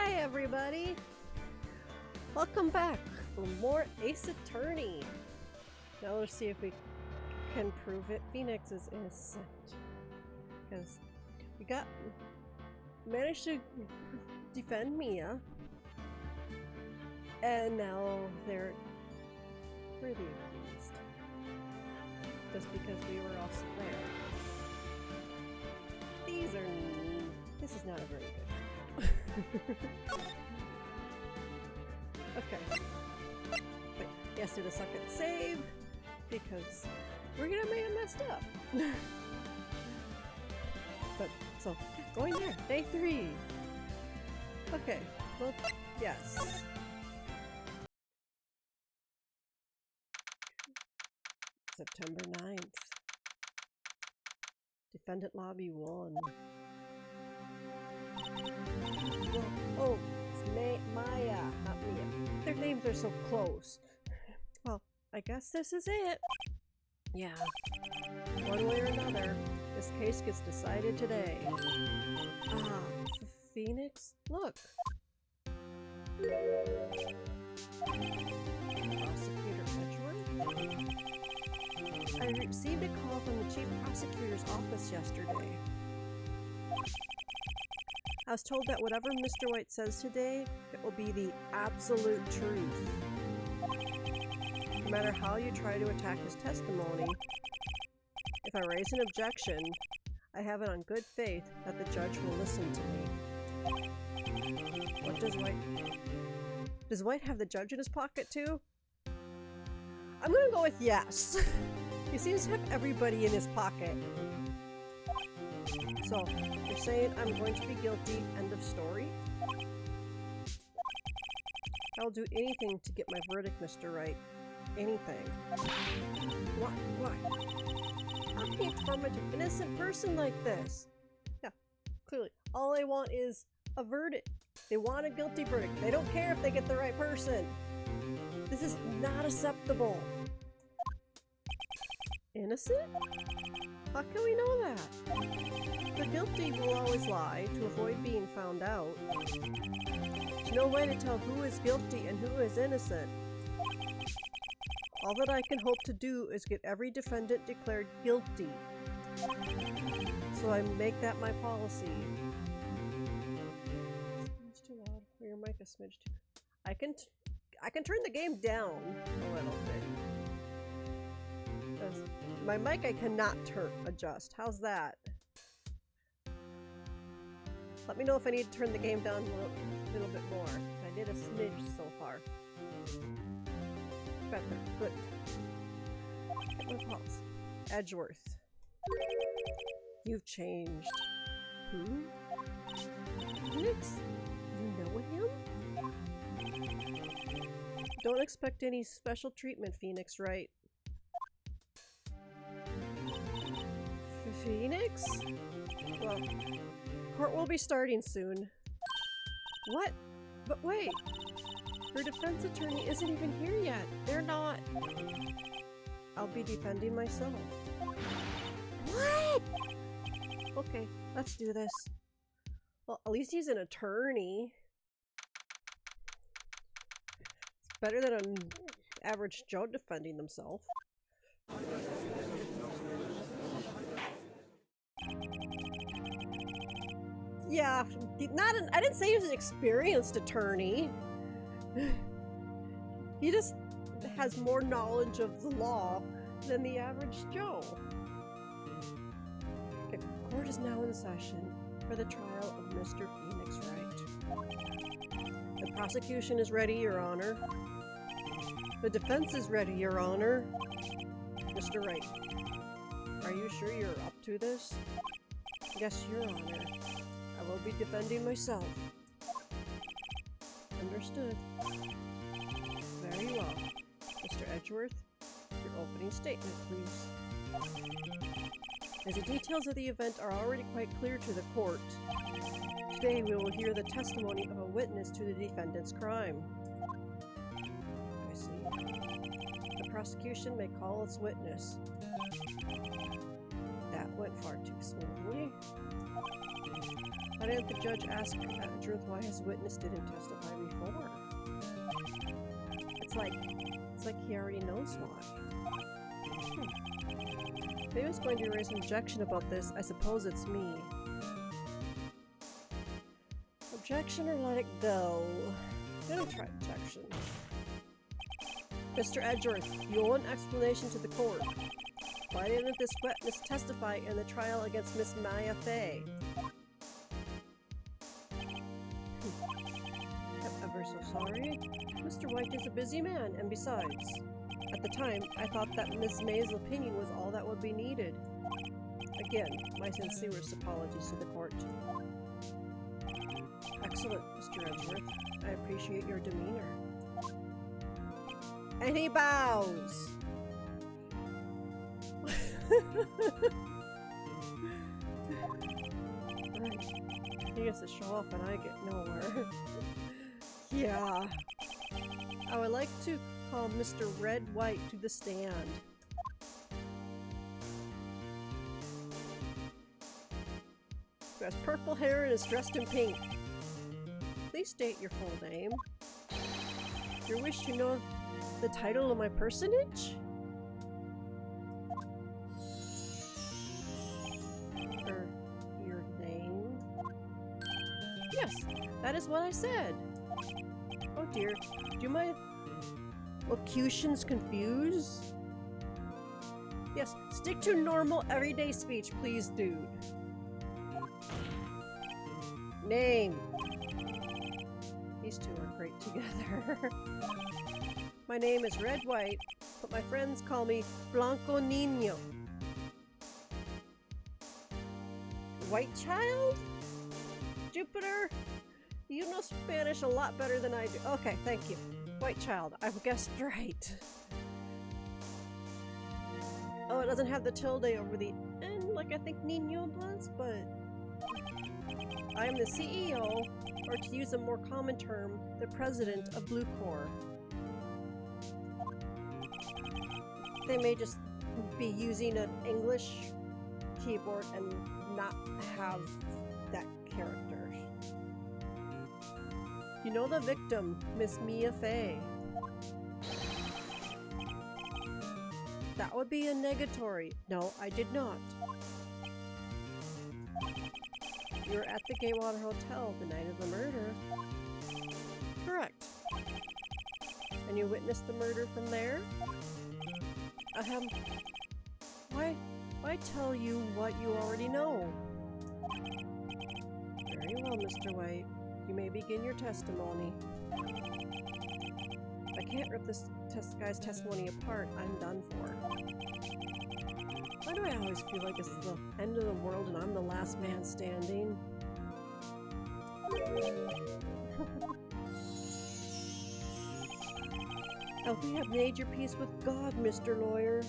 Hi everybody! Welcome back for more Ace Attorney! Now let's see if we can prove it. Phoenix is innocent. Because we managed to defend Mia. And now they're really accused. Just because we were also there. This is not a very good. Okay. But yes, do the second save because we're gonna make it messed up. But so going there, day 3. Okay. Well, yes. September 9th. Defendant lobby 1. Oh, it's Maya, not Mia. Their names are so close. Well, I guess this is it. Yeah. One way or another, this case gets decided today. Ah, Phoenix? Look. Prosecutor Edgeworth? I received a call from the chief prosecutor's office yesterday. I was told that whatever Mr. White says today, it will be the absolute truth. No matter how you try to attack his testimony, if I raise an objection, I have it on good faith that the judge will listen to me. What does White... Does White have the judge in his pocket too? I'm gonna go with yes. He seems to have everybody in his pocket. So, you're saying I'm going to be guilty, end of story? I'll do anything to get my verdict, Mr. Wright. Anything. Why? How can you torment an innocent person like this? Yeah, clearly. All they want is a verdict. They want a guilty verdict. They don't care if they get the right person. This is not acceptable. Innocent? How can we know that? The guilty will always lie to avoid being found out. There's no way to tell who is guilty and who is innocent. All that I can hope to do is get every defendant declared guilty. So I make that my policy. It's too loud. Your mic is smidge too. I can turn the game down a little bit. My mic I cannot adjust. How's that? Let me know if I need to turn the game down a little bit more. I did a smidge so far. Better. Good. Get my pulse. Edgeworth. You've changed. Phoenix? You know him? Don't expect any special treatment, Phoenix, right? Phoenix? Well, court will be starting soon. What? But wait! Her defense attorney isn't even here yet. They're not. I'll be defending myself. What? Okay, let's do this. Well, at least he's an attorney. It's better than an average Joe defending themselves. Yeah, I didn't say he was an experienced attorney. He just has more knowledge of the law than the average Joe. Okay, court is now in session for the trial of Mr. Phoenix Wright. The prosecution is ready, Your Honor. The defense is ready, Your Honor. Mr. Wright, are you sure you're up to this? Yes, Your Honor. I will be defending myself. Understood. Very well. Mr. Edgeworth, your opening statement, please. As the details of the event are already quite clear to the court, today we will hear the testimony of a witness to the defendant's crime. I see. The prosecution may call its witness. That went far too smoothly. Why didn't the judge ask Edgeworth why his witness didn't testify before? It's like he already knows why. If he was going to raise an objection about this, I suppose it's me. Objection or let it go? I'm gonna try objection. Mr. Edgeworth, you owe an explanation to the court. Why didn't this witness testify in the trial against Miss Maya Fey? I'm ever so sorry. Mr. White is a busy man, and besides, at the time, I thought that Miss May's opinion was all that would be needed. Again, my sincerest apologies to the court. Excellent, Mr. Edgeworth. I appreciate your demeanor. And he bows! Right. He gets to show off and I get nowhere. Yeah. I would like to call Mr. Red White to the stand. Who has purple hair and is dressed in pink. Please state your full name. Your wish to know the title of my personage? Or your name? Yes, that is what I said. Oh dear, do my locutions confuse? Yes, stick to normal everyday speech, please, dude. Name. These two are great together. My name is Red White, but my friends call me Blanco Niño. White child? Jupiter? You know Spanish a lot better than I do. Okay, thank you. White child. I've guessed right. Oh, it doesn't have the tilde over the end like I think Niño does, but I am the CEO, or to use a more common term, the president of Blue Corps. They may just be using an English keyboard and not have that character. You know the victim, Miss Mia Fey. That would be a negatory. No, I did not. You were at the Gaywater Hotel the night of the murder. Correct. And you witnessed the murder from there? Why tell you what you already know? Very well, Mr. White. You may begin your testimony. I can't rip this guy's testimony apart. I'm done for. Why do I always feel like it's the end of the world and I'm the last man standing? Oh, we have made your peace with God, Mr. Lawyer.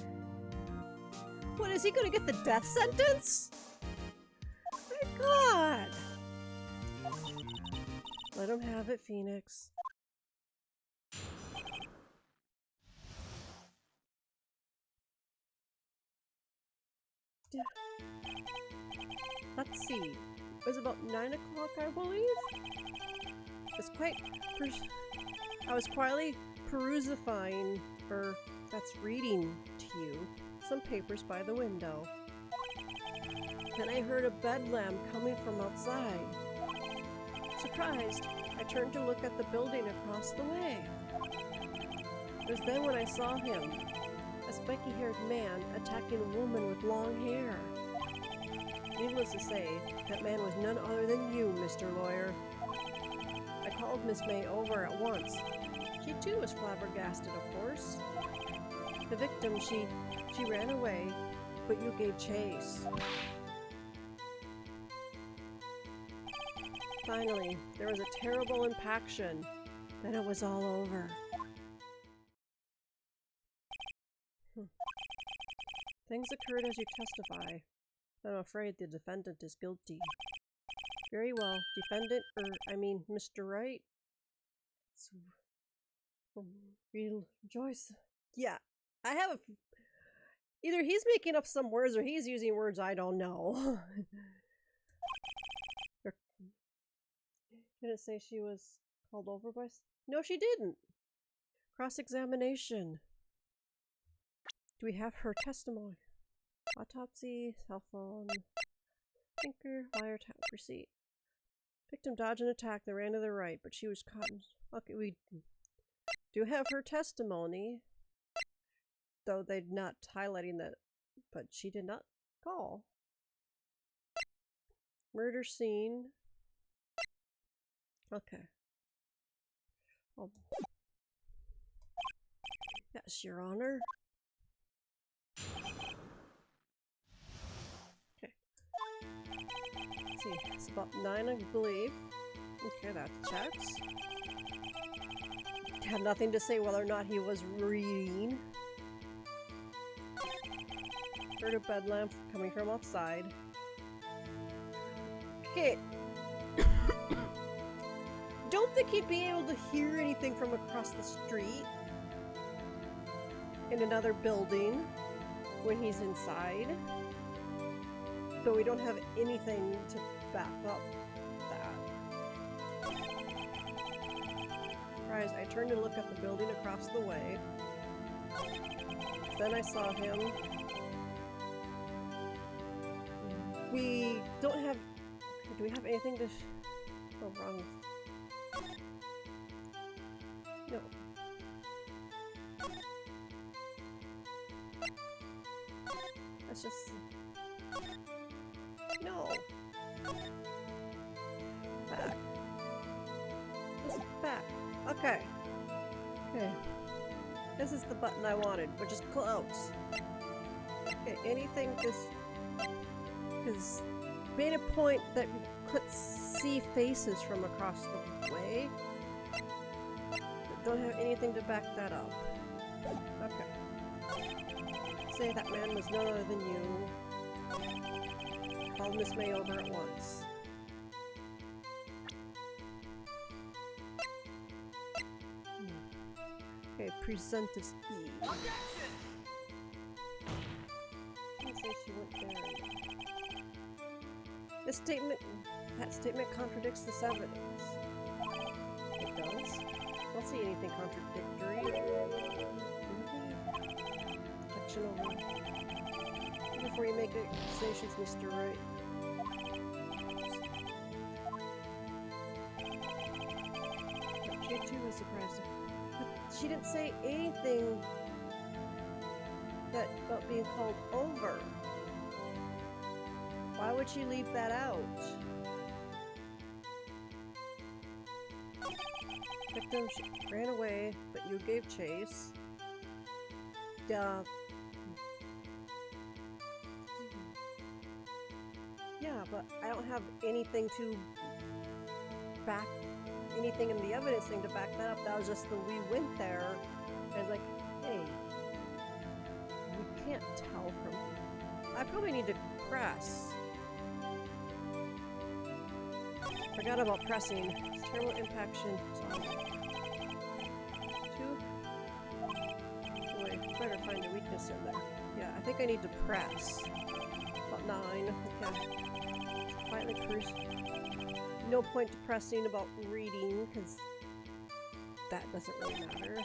What, is he gonna get the death sentence? My God! Let him have it, Phoenix. Let's see. It was about 9 o'clock, I believe? I was quietly perusifying, or that's reading to you, some papers by the window. Then I heard a bedlam coming from outside. Surprised, I turned to look at the building across the way. It was then when I saw him, a spiky-haired man attacking a woman with long hair. Needless to say, that man was none other than you, Mr. Lawyer. I called Miss May over at once. She too was flabbergasted, of course. The victim, she ran away, but you gave chase. Finally, there was a terrible impaction. Then it was all over. Things occurred as you testify. I'm afraid the defendant is guilty. Very well, defendant, Mr. Wright. Rejoice. Yeah, I have Either he's making up some words or he's using words I don't know. Did it say she was called over by... No, she didn't. Cross-examination. Do we have her testimony? Autopsy, cell phone, thinker, wiretap, receipt. Victim dodged an attack that ran to the right, but she was caught in... Okay, we do have her testimony. Though they're not highlighting that, but she did not call. Murder scene. Okay. Oh. Yes, Your Honor. Okay. Let's see, it's about 9, I believe. Okay, that checks. Had nothing to say whether or not he was reading. Heard a bedlam coming from outside. Okay. Don't think he'd be able to hear anything from across the street in another building when he's inside. But we don't have anything to back up that. Surprise, I turned to look at the building across the way. Then I saw him. We don't have... Do we have anything to... Oh, wrong. No. That's just... No! Back. This is back. Okay. Okay. This is the button I wanted, which is close. Okay, anything this... Because made a point that we could see faces from across the way. But don't have anything to back that up. Okay. Say that man was none other than you. Called Miss May over at once. Okay, present as E. Let's say she went there. This statement, that statement contradicts this evidence. It does? I don't see anything contradictory. Protection over. Before you make accusations, Mr. Wright. J2 was surprised. But she didn't say anything about being called over. Why would she leave that out? Victim ran away, but you gave chase. Duh. Yeah, but I don't have anything to back, anything in the evidence thing to back that up. That was just the we went there. I was like, hey, we can't tell from... I probably need to press. Forgot about pressing. Terrible impaction. Two. Wait, better find a weakness in there. Yeah, I think I need to press. About 9. Okay. Quietly cruise. No point to pressing about reading, because that doesn't really matter.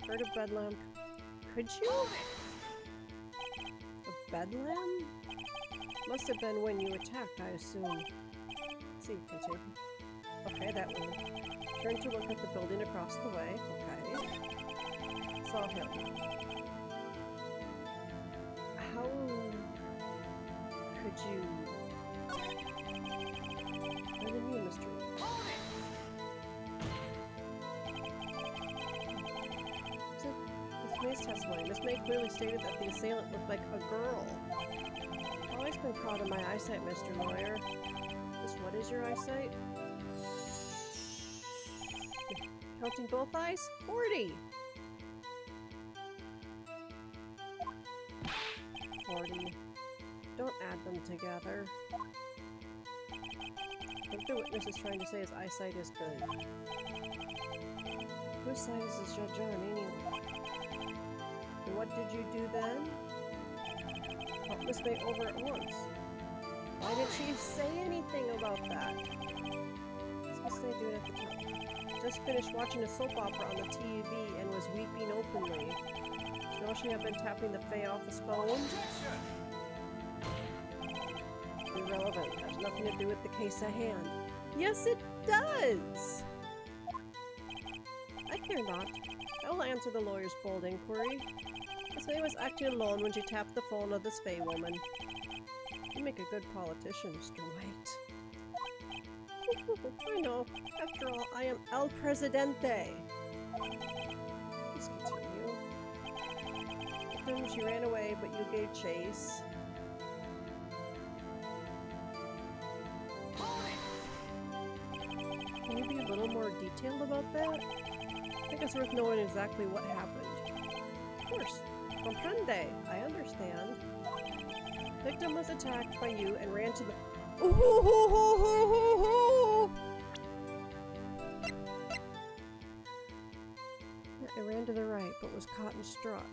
Heard a bedlam. Could you? A bedlam? Must have been when you attacked, I assume. Let's see, continue. Okay, that one. Turn to look at the building across the way. Okay. Saw him. How could you... Better than you, Mr. Miss May's testimony. Miss May clearly stated that the assailant looked like a girl. I've always been proud of my eyesight, Mr. Lawyer. What is your eyesight? Counting both eyes? 40! 40. Don't add them together. I think the witness is trying to say his eyesight is good. Whose size is Judge John anyway? And what did you do then? help Miss May over at once. Why didn't she say anything about that? What's Miss May doing at the time? Just finished watching a soap opera on the TV and was weeping openly. You know she had been tapping the Fae office phone? Irrelevant. Has nothing to do with the case at hand. Yes, it does! I care not. I will answer the lawyer's bold inquiry. Miss May was acting alone when she tapped the phone of this Fae woman. You make a good politician, Mr. White. I know. After all, I am El Presidente. Please continue. Victim, she ran away, but you gave chase. Can you be a little more detailed about that? I think it's worth knowing exactly what happened. Of course. Comprende. I understand. Victim was attacked by you and ran to the— I ran to the right, but was caught and struck.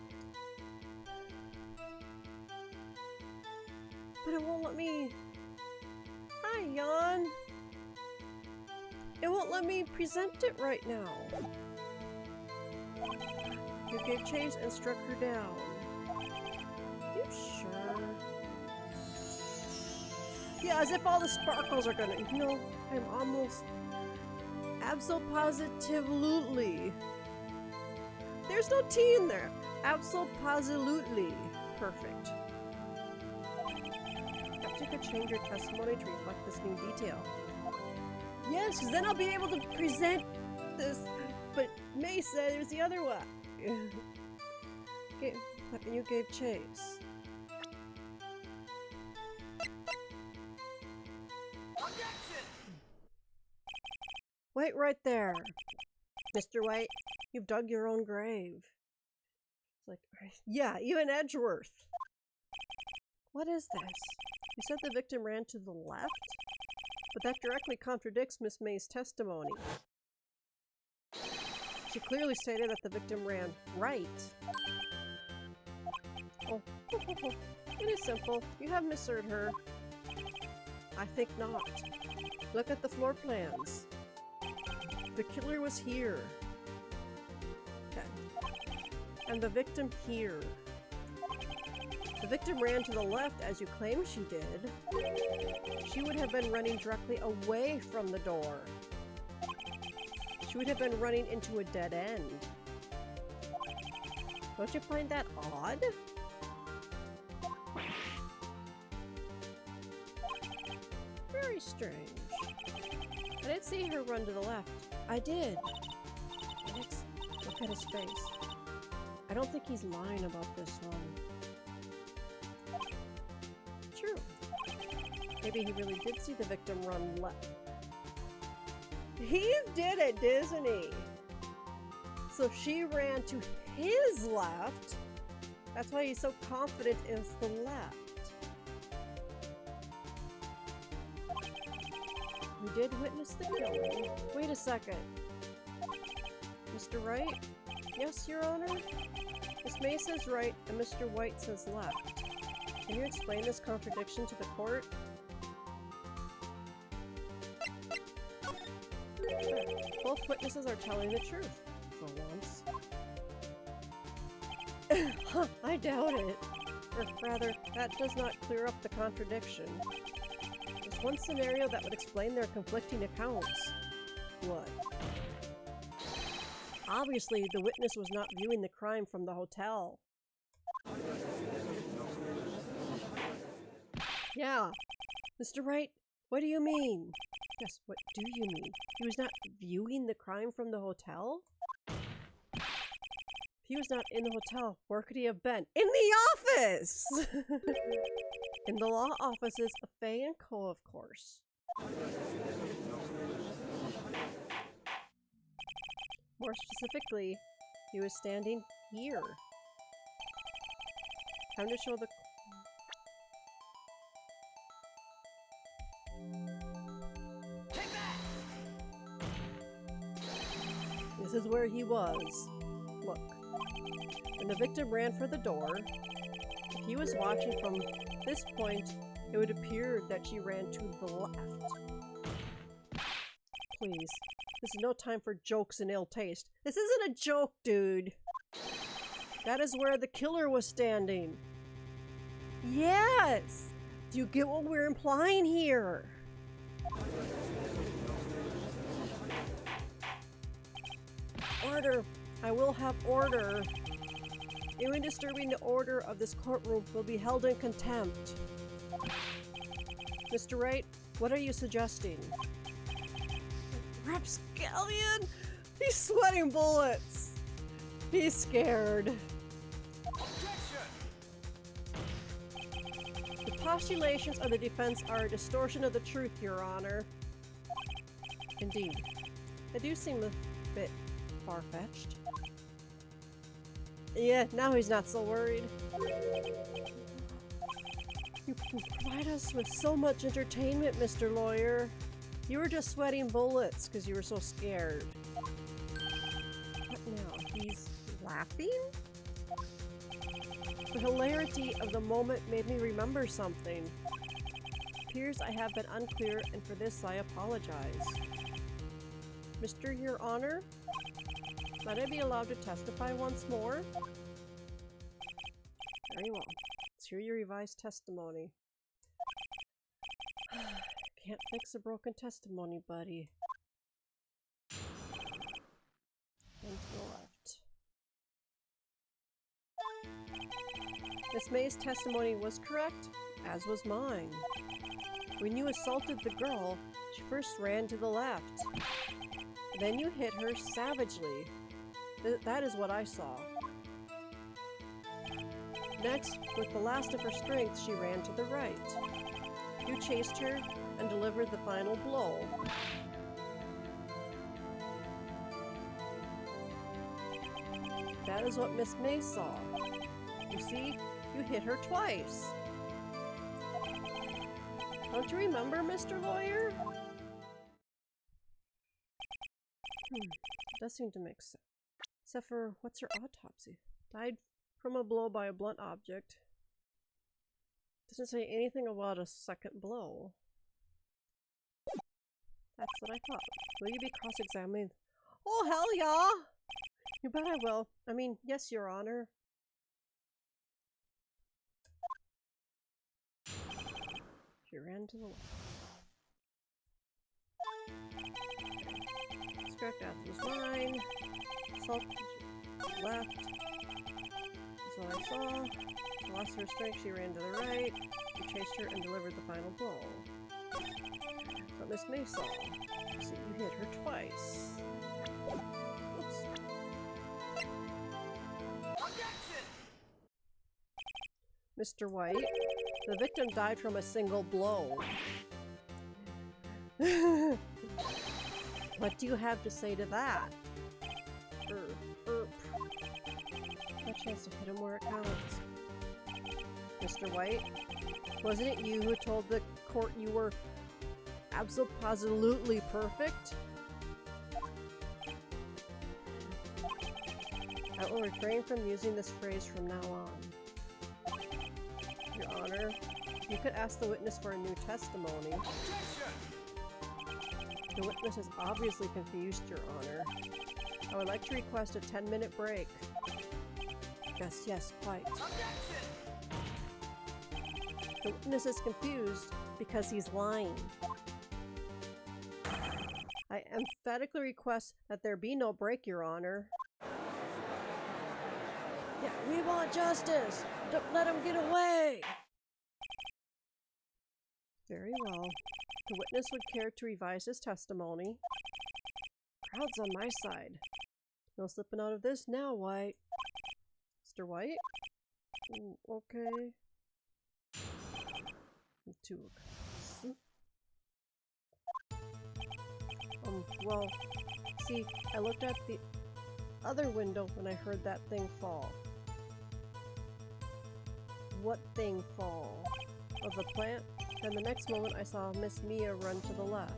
But it won't let me— Hi, Jan! It won't let me present it right now. You gave chase and struck her down. You sure? Yeah, as if all the sparkles are gonna— No, I'm almost— Abso-positively. There's no T in there. Abso-positively. Perfect. Perhaps you could change your testimony to reflect this new detail. Yes, because then I'll be able to present this. But May said there's the other one. You gave chase. Wait right there. Mr. White, you've dug your own grave. It's like, yeah, even Edgeworth. What is this? You said the victim ran to the left? But that directly contradicts Miss May's testimony. She clearly stated that the victim ran right. Oh, it is simple. You have misheard her. I think not. Look at the floor plans. The killer was here. Okay. And the victim here. The victim ran to the left as you claim she did. She would have been running directly away from the door. She would have been running into a dead end. Don't you find that odd? Very strange. I didn't see her run to the left. I did. Look at his face. I don't think he's lying about this one. True. Maybe he really did see the victim run left. He did it, didn't he? So she ran to his left. That's why he's so confident it's the left. We did witness the killing. Wait a second. Mr. Wright? Yes, Your Honor? Miss May says right and Mr. White says left. Can you explain this contradiction to the court? Sure. Both witnesses are telling the truth, for once. I doubt it. Or rather, that does not clear up the contradiction. There's one scenario that would explain their conflicting accounts. What? Obviously, the witness was not viewing the crime from the hotel. Yeah. Mr. Wright, what do you mean? Yes, what do you mean? He was not viewing the crime from the hotel? If he was not in the hotel, where could he have been? In the office! In the law offices of Faye and Co., of course. More specifically, he was standing here. Time to show the... Take that! This is where he was. Look. When the victim ran for the door, if he he was watching from this point, it would appear that she ran to the left. Please. This is no time for jokes and ill taste. This isn't a joke, dude. That is where the killer was standing. Yes! Do you get what we're implying here? Order! I will have order. Anyone disturbing the order of this courtroom will be held in contempt. Mr. Wright, what are you suggesting? Rapscallion! He's sweating bullets! He's scared. The postulations of the defense are a distortion of the truth, Your Honor. Indeed. They do seem a bit far-fetched. Yeah, now he's not so worried. You provide us with so much entertainment, Mr. Lawyer. You were just sweating bullets because you were so scared. What now? He's laughing? The hilarity of the moment made me remember something. Appears I have been unclear, and for this I apologize. Mr. Your Honor? Might I be allowed to testify once more? Very well. Let's hear your revised testimony. Can't fix a broken testimony, buddy. And to the left. Miss May's testimony was correct, as was mine. When you assaulted the girl, she first ran to the left. Then you hit her savagely. That is what I saw. Next, with the last of her strength, she ran to the right. You chased her and delivered the final blow. That is what Miss May saw. You see, you hit her twice. Don't you remember, Mr. Lawyer? Does seem to make sense. Except for, what's her autopsy? Died from a blow by a blunt object. Doesn't say anything about a second blow. That's what I thought. Will you be cross-examined? Oh, hell yeah! You bet I will. I mean, yes, Your Honor. She ran to the left. Correct, that was mine. Salt left. That's what I saw. The lost her strength, she ran to the right. You chased her and delivered the final blow. But Miss May saw. So you hit her twice. Oops. Mr. White, the victim died from a single blow. What do you have to say to that? No chance to hit him where it counts. Mr. White, wasn't it you who told the court you were absolutely perfect? I will refrain from using this phrase from now on. Your Honor, you could ask the witness for a new testimony. The witness is obviously confused, Your Honor. I would like to request a 10-minute break. Yes, quite. The witness is confused because he's lying. I emphatically request that there be no break, Your Honor. Yeah, we want justice! Don't let him get away! Very well. The witness would care to revise his testimony. Crowd's on my side. No slipping out of this now, White. Mr. White? Ooh, okay. Well, see, I looked at the other window when I heard that thing fall. What thing fall? Of the plant? Then the next moment I saw Miss Mia run to the left.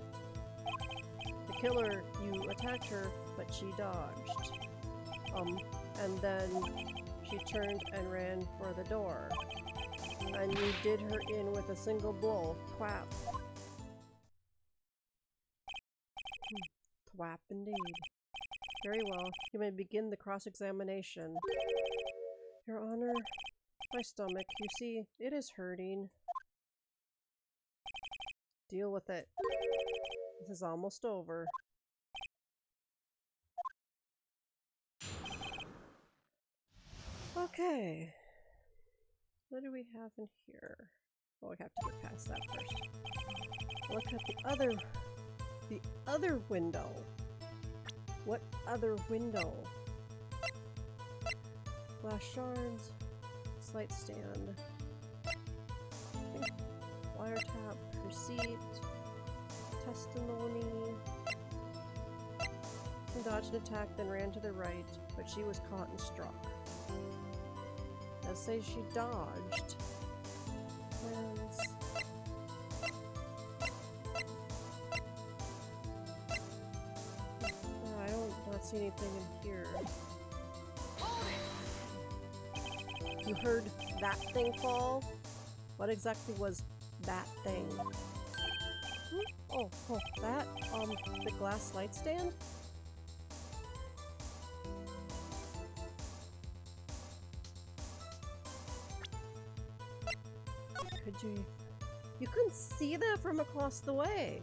The killer, you attacked her, but she dodged. And then she turned and ran for the door. And you did her in with a single blow. Thwap. Thwap indeed. Very well. You may begin the cross-examination. Your Honor, my stomach, you see, it is hurting. Deal with it. This is almost over. Okay. What do we have in here? Oh, I have to get past that first. Look at the other window. What other window? Glass shards, slight stand, wiretap, receipt, testimony. She dodged an attack, then ran to the right, but she was caught and struck. Let's say she dodged. Hands. I don't not see anything in here. You heard that thing fall? What exactly was that thing? Oh, that? The glass light stand? Could you... You couldn't see that from across the way!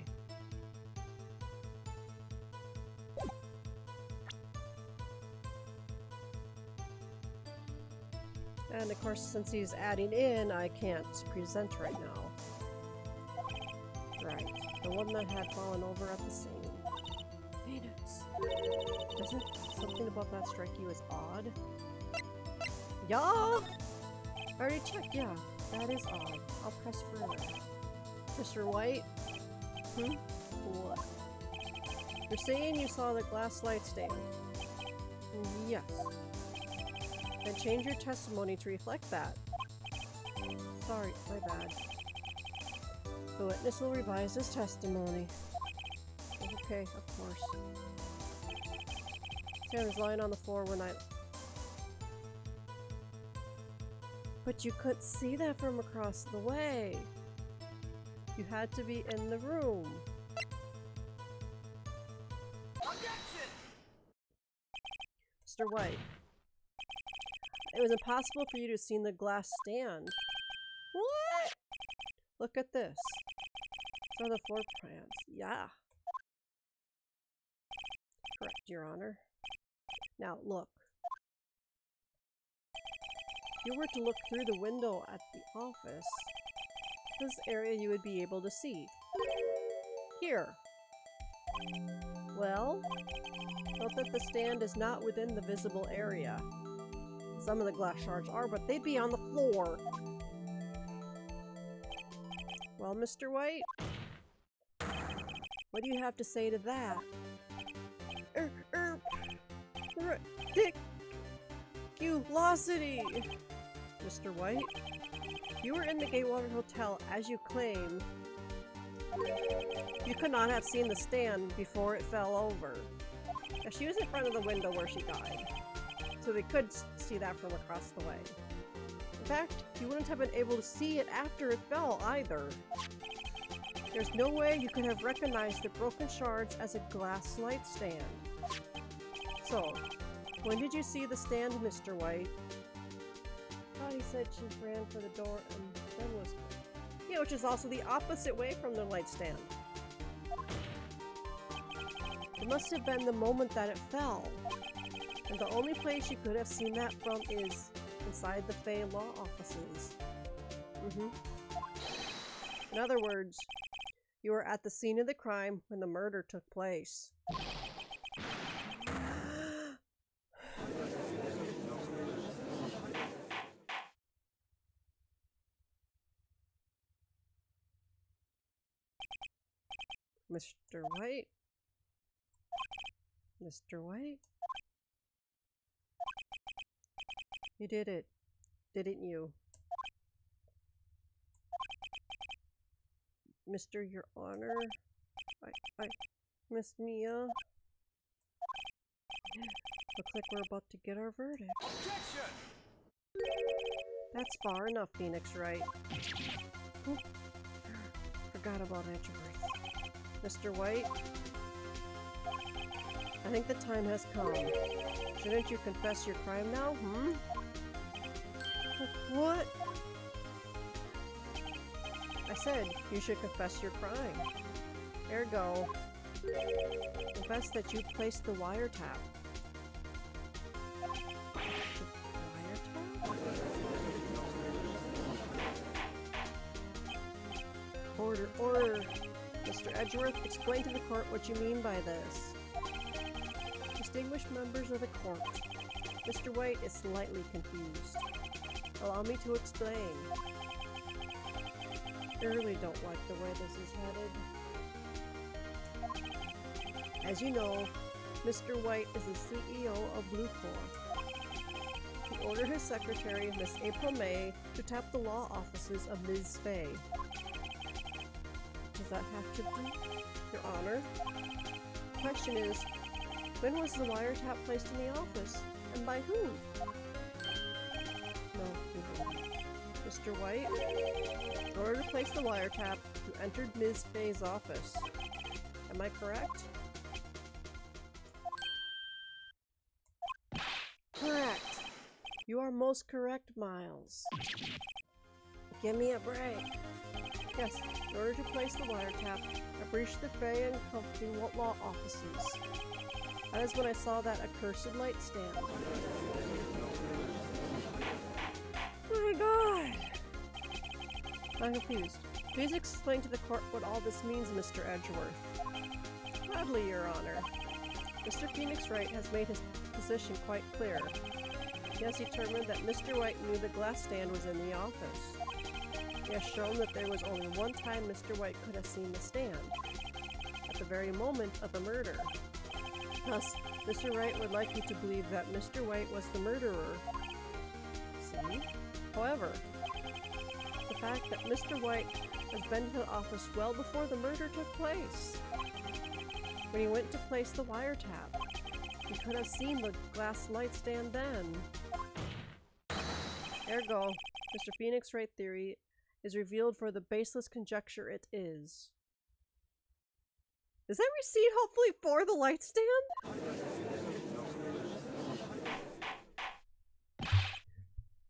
And of course, since he's adding in, I can't present right now. Right. The one that had fallen over at the scene. Venus. Doesn't something about that strike you as odd? Yeah! I already checked, yeah. That is odd. I'll press further. Mr. White? What? You're saying you saw the glass light stand? Yes. And change your testimony to reflect that. Sorry, my bad. The witness will revise his testimony. Okay, of course. Sam was lying on the floor when I... But you couldn't see that from across the way. You had to be in the room. Objection! Mr. White. It was impossible for you to have seen the glass stand. What? Look at this. These are the floor plans. Yeah. Correct, Your Honor. Now, look. If you were to look through the window at the office, this area you would be able to see. Here. Well, note that the stand is not within the visible area. Some of the glass shards are, but they'd be on the floor. Well, Mr. White, what do you have to say to that? Ridiculosity! Mr. White, you were in the Gatewater Hotel as you claimed. You could not have seen the stand before it fell over. Now, she was in front of the window where she died, so they could see that from across the way. In fact, you wouldn't have been able to see it after it fell either. There's no way you could have recognized the broken shards as a glass light stand. So, when did you see the stand, Mr. White? I thought he said she ran for the door and then was... Yeah, which is also the opposite way from the light stand. It must have been the moment that it fell. And the only place you could have seen that from is inside the Fey Law offices. In other words, you were at the scene of the crime when the murder took place. Mr. White? Mr. White? You did it, didn't you? Mr. Your Honor? Miss Mia? Looks like we're about to get our verdict. Objection! That's far enough, Phoenix Wright. Oop. Forgot about Edgeworth. Mr. White? I think the time has come. Shouldn't you confess your crime now, hmm? What? I said you should confess your crime. Ergo, confess that you placed the wiretap. Order, order! Mr. Edgeworth, explain to the court what you mean by this. Distinguished members of the court, Mr. White is slightly confused. Allow me to explain. I really don't like the way this is headed. As you know, Mr. White is the CEO of Blue Corps. He ordered his secretary, Miss April May, to tap the law offices of Ms. Fay. Does that have to be, Your Honor? The question is, when was the wiretap placed in the office, and by whom? No, you won't. Mr. White, in order to place the wiretap, you entered Ms. Fay's office. Am I correct? Correct! You are most correct, Miles. Give me a break. Yes, in order to place the wiretap, I breached the Fay and Company law offices. That is when I saw that accursed light stand. My god! I'm confused. Please explain to the court what all this means, Mr. Edgeworth. Gladly, Your Honor. Mr. Phoenix Wright has made his position quite clear. He has determined that Mr. White knew the glass stand was in the office. He has shown that there was only one time Mr. White could have seen the stand. At the very moment of the murder. Thus, Mr. Wright would like you to believe that Mr. White was the murderer. See? However, the fact that Mr. White has been to the office well before the murder took place. When he went to place the wiretap, he could have seen the glass light stand then. Ergo, Mr. Phoenix Wright theory is revealed for the baseless conjecture it is. Is that receipt hopefully for the light stand?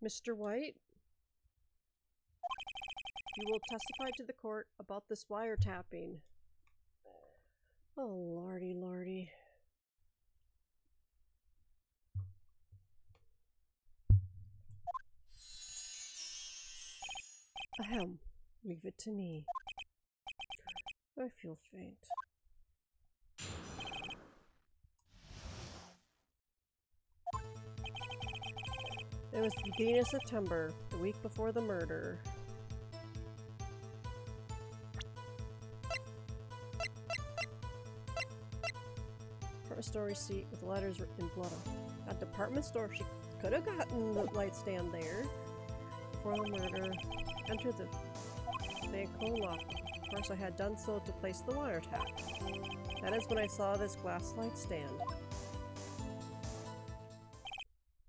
Mr. White? You will testify to the court about this wiretapping. Oh, lordy, lordy. Ahem. Leave it to me. I feel faint. It was the beginning of September, the week before the murder. Department store receipt with letters in blood. At department store, she could have gotten the light stand there before the murder. Entered the Vancouver lock. Of course, I had done so to place the wiretap. That is when I saw this glass light stand.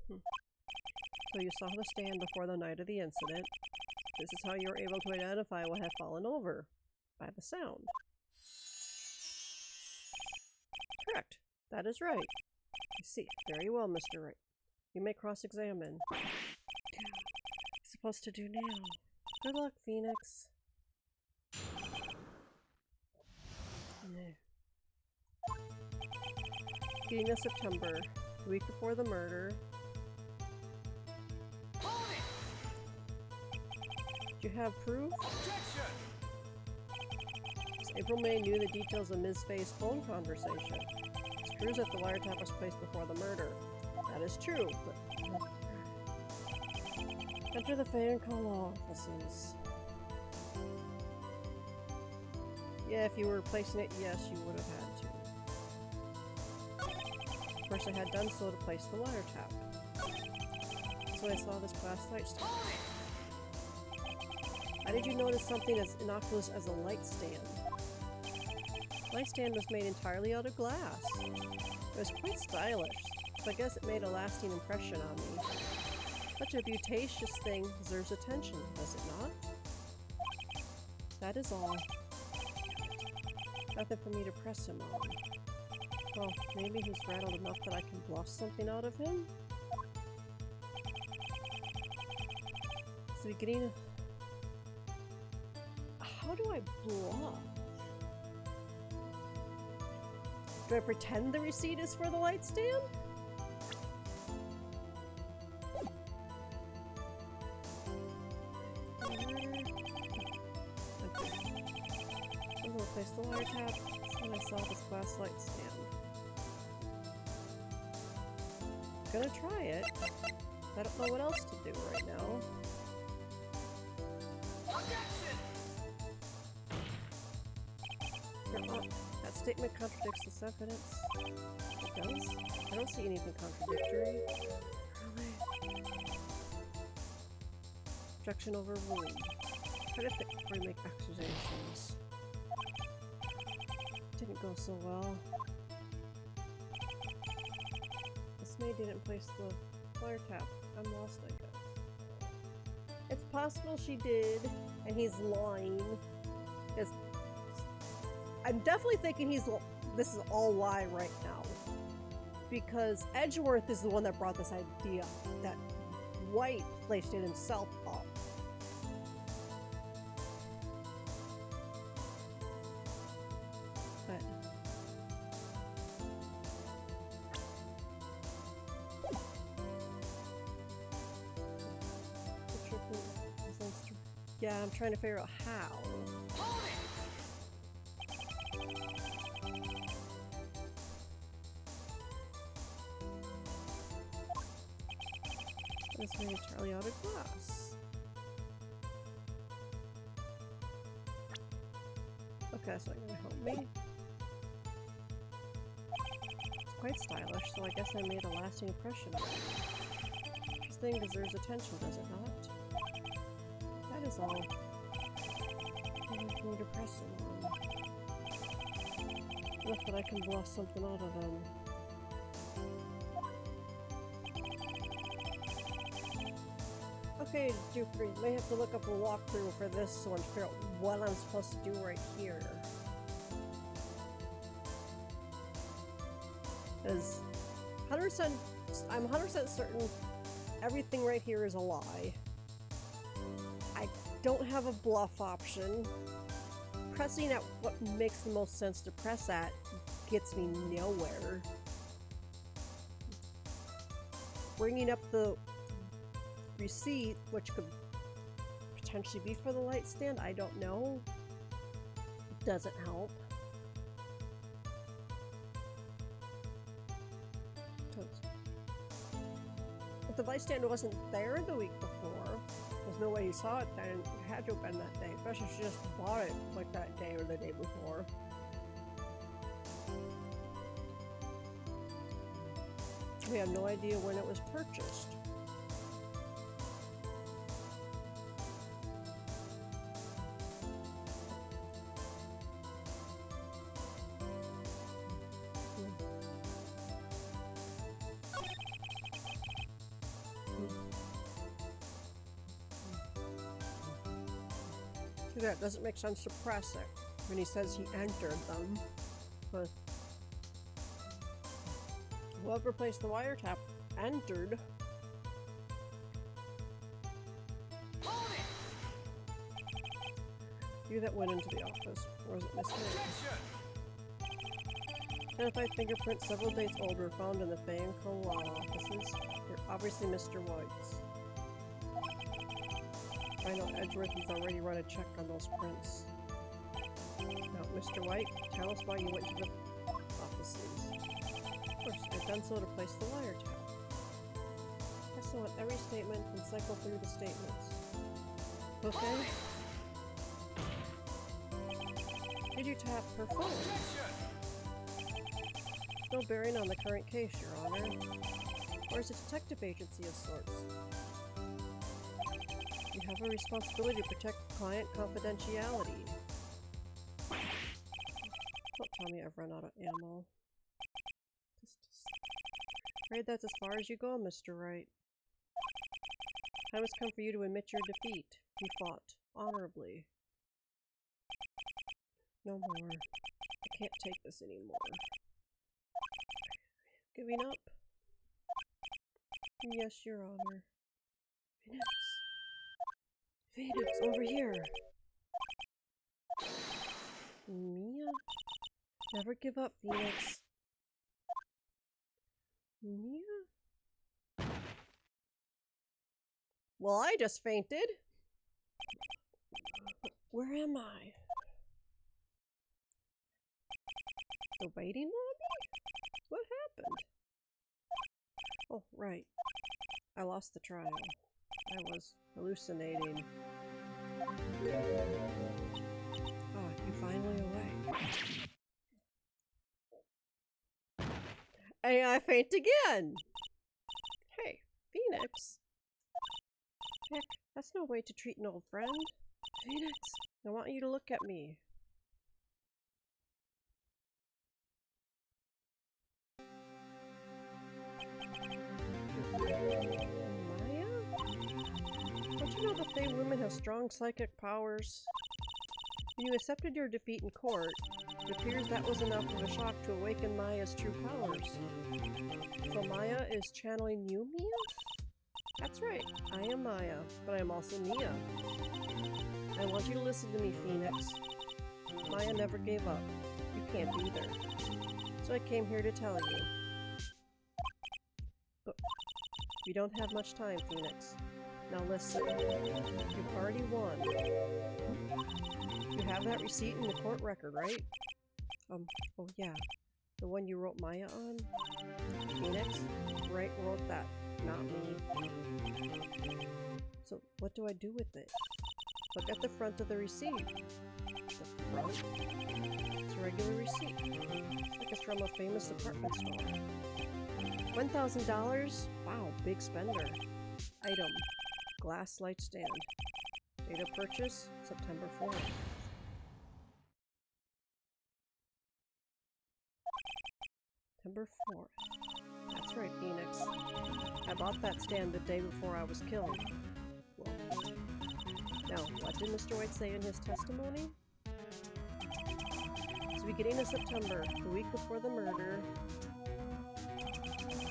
So you saw the stand before the night of the incident. This is how you were able to identify what had fallen over. By the sound. Correct. That is right. I see. Very well, Mr. Wright. You may cross-examine. What am I supposed to do now? Good luck, Phoenix. No. Beginning of September, the week before the murder. Do you have proof? Objection! April May knew the details of Ms. Fay's phone conversation. It proves that the wiretap was placed before the murder. That is true, but... Enter the Fay and Call offices. Yeah, if you were placing it, yes, you would have had to. Of course, I had done so to place the wiretap. So I saw this glass light stand. How did you notice something as innocuous as a light stand? The light stand was made entirely out of glass. It was quite stylish, so I guess it made a lasting impression on me. Such a beautacious thing deserves attention, does it not? That is all. Nothing for me to press him on. Well, maybe he's rattled enough that I can bluff something out of him? It's the beginning of... How do I bluff? Do I pretend the receipt is for the light stand? I'm gonna replace the wire tap when I saw this glass light stand. Gonna try it. I don't know what else to do right now. That statement contradicts this evidence. It does? I don't see anything contradictory. Really? Objection overruled. Try to think before you make accusations. Didn't go so well. This maid didn't place the wire tap. I'm lost, I guess. It's possible she did, and he's lying. Because I'm definitely thinking this is all lie right now. Because Edgeworth is the one that brought this idea that Wright placed it himself up. But yeah, I'm trying to figure out how. This made Charlie out of glass. Okay, that's not gonna help me. It's quite stylish, so I guess I made a lasting impression. This thing deserves attention, does it not? That is all. Nothing for me to press him on. Enough that I can bluff something out of him. Okay, Jupiter, you may have to look up a walkthrough for this one to figure out what I'm supposed to do right here. Because I'm 100% certain everything right here is a lie. I don't have a bluff option. Pressing at what makes the most sense to press at gets me nowhere. Bringing up the receipt, which could potentially be for the light stand, I don't know. Doesn't help. If the light stand wasn't there the week before, there's no way you saw it then. It had to have been that day, especially if you just bought it like that day or the day before. We have no idea when it was purchased. That doesn't make sense to press it when he says he entered them. But whoever placed the wiretap entered. You that went into the office, or was it Miss May? Identified fingerprints several days old were found in the Fay and Co. law offices. They're obviously Mr. White's. I know Edgeworth has already run a check on those prints. Now, Mr. White, tell us why you went to the offices. Of course, I've done so to place the wiretap. I saw on every statement and cycle through the statements. Okay? Did you tap her phone? No bearing on the current case, Your Honor. Or is it a detective agency of sorts? You have a responsibility to protect client confidentiality. Don't tell me I've run out of ammo. Afraid that's as far as you go, Mr. Wright. Time has come for you to admit your defeat. You fought honorably. No more. I can't take this anymore. Giving up? Yes, Your Honor. Phoenix. Phoenix, over here. Mia? Never give up, Phoenix. Mia? Well, I just fainted. Where am I? The waiting lobby? What happened? Oh, right. I lost the trial. I was hallucinating. Ah, you finally awake. And I faint again! Hey, Phoenix. Heck, that's no way to treat an old friend. Phoenix, I want you to look at me. Maya? Don't you know that they women have strong psychic powers? When you accepted your defeat in court, it appears that was enough of a shock to awaken Maya's true powers. So Maya is channeling you, Mia? That's right, I am Maya, but I am also Mia. I want you to listen to me, Phoenix. Maya never gave up. You can't either. So I came here to tell you. But we don't have much time, Phoenix. Now listen. You've already won. You have that receipt in the court record, right? Oh yeah. The one you wrote Maya on? Phoenix? Wright wrote that, not me. So what do I do with it? Look at the front of the receipt. The front? It's a regular receipt. It's like it's from a famous department store. $1,000? Wow, big spender. Item. Glass light stand. Date of purchase, September 4th. September 4th. That's right, Phoenix. I bought that stand the day before I was killed. Well, now, what did Mr. White say in his testimony? It's the beginning of September, the week before the murder.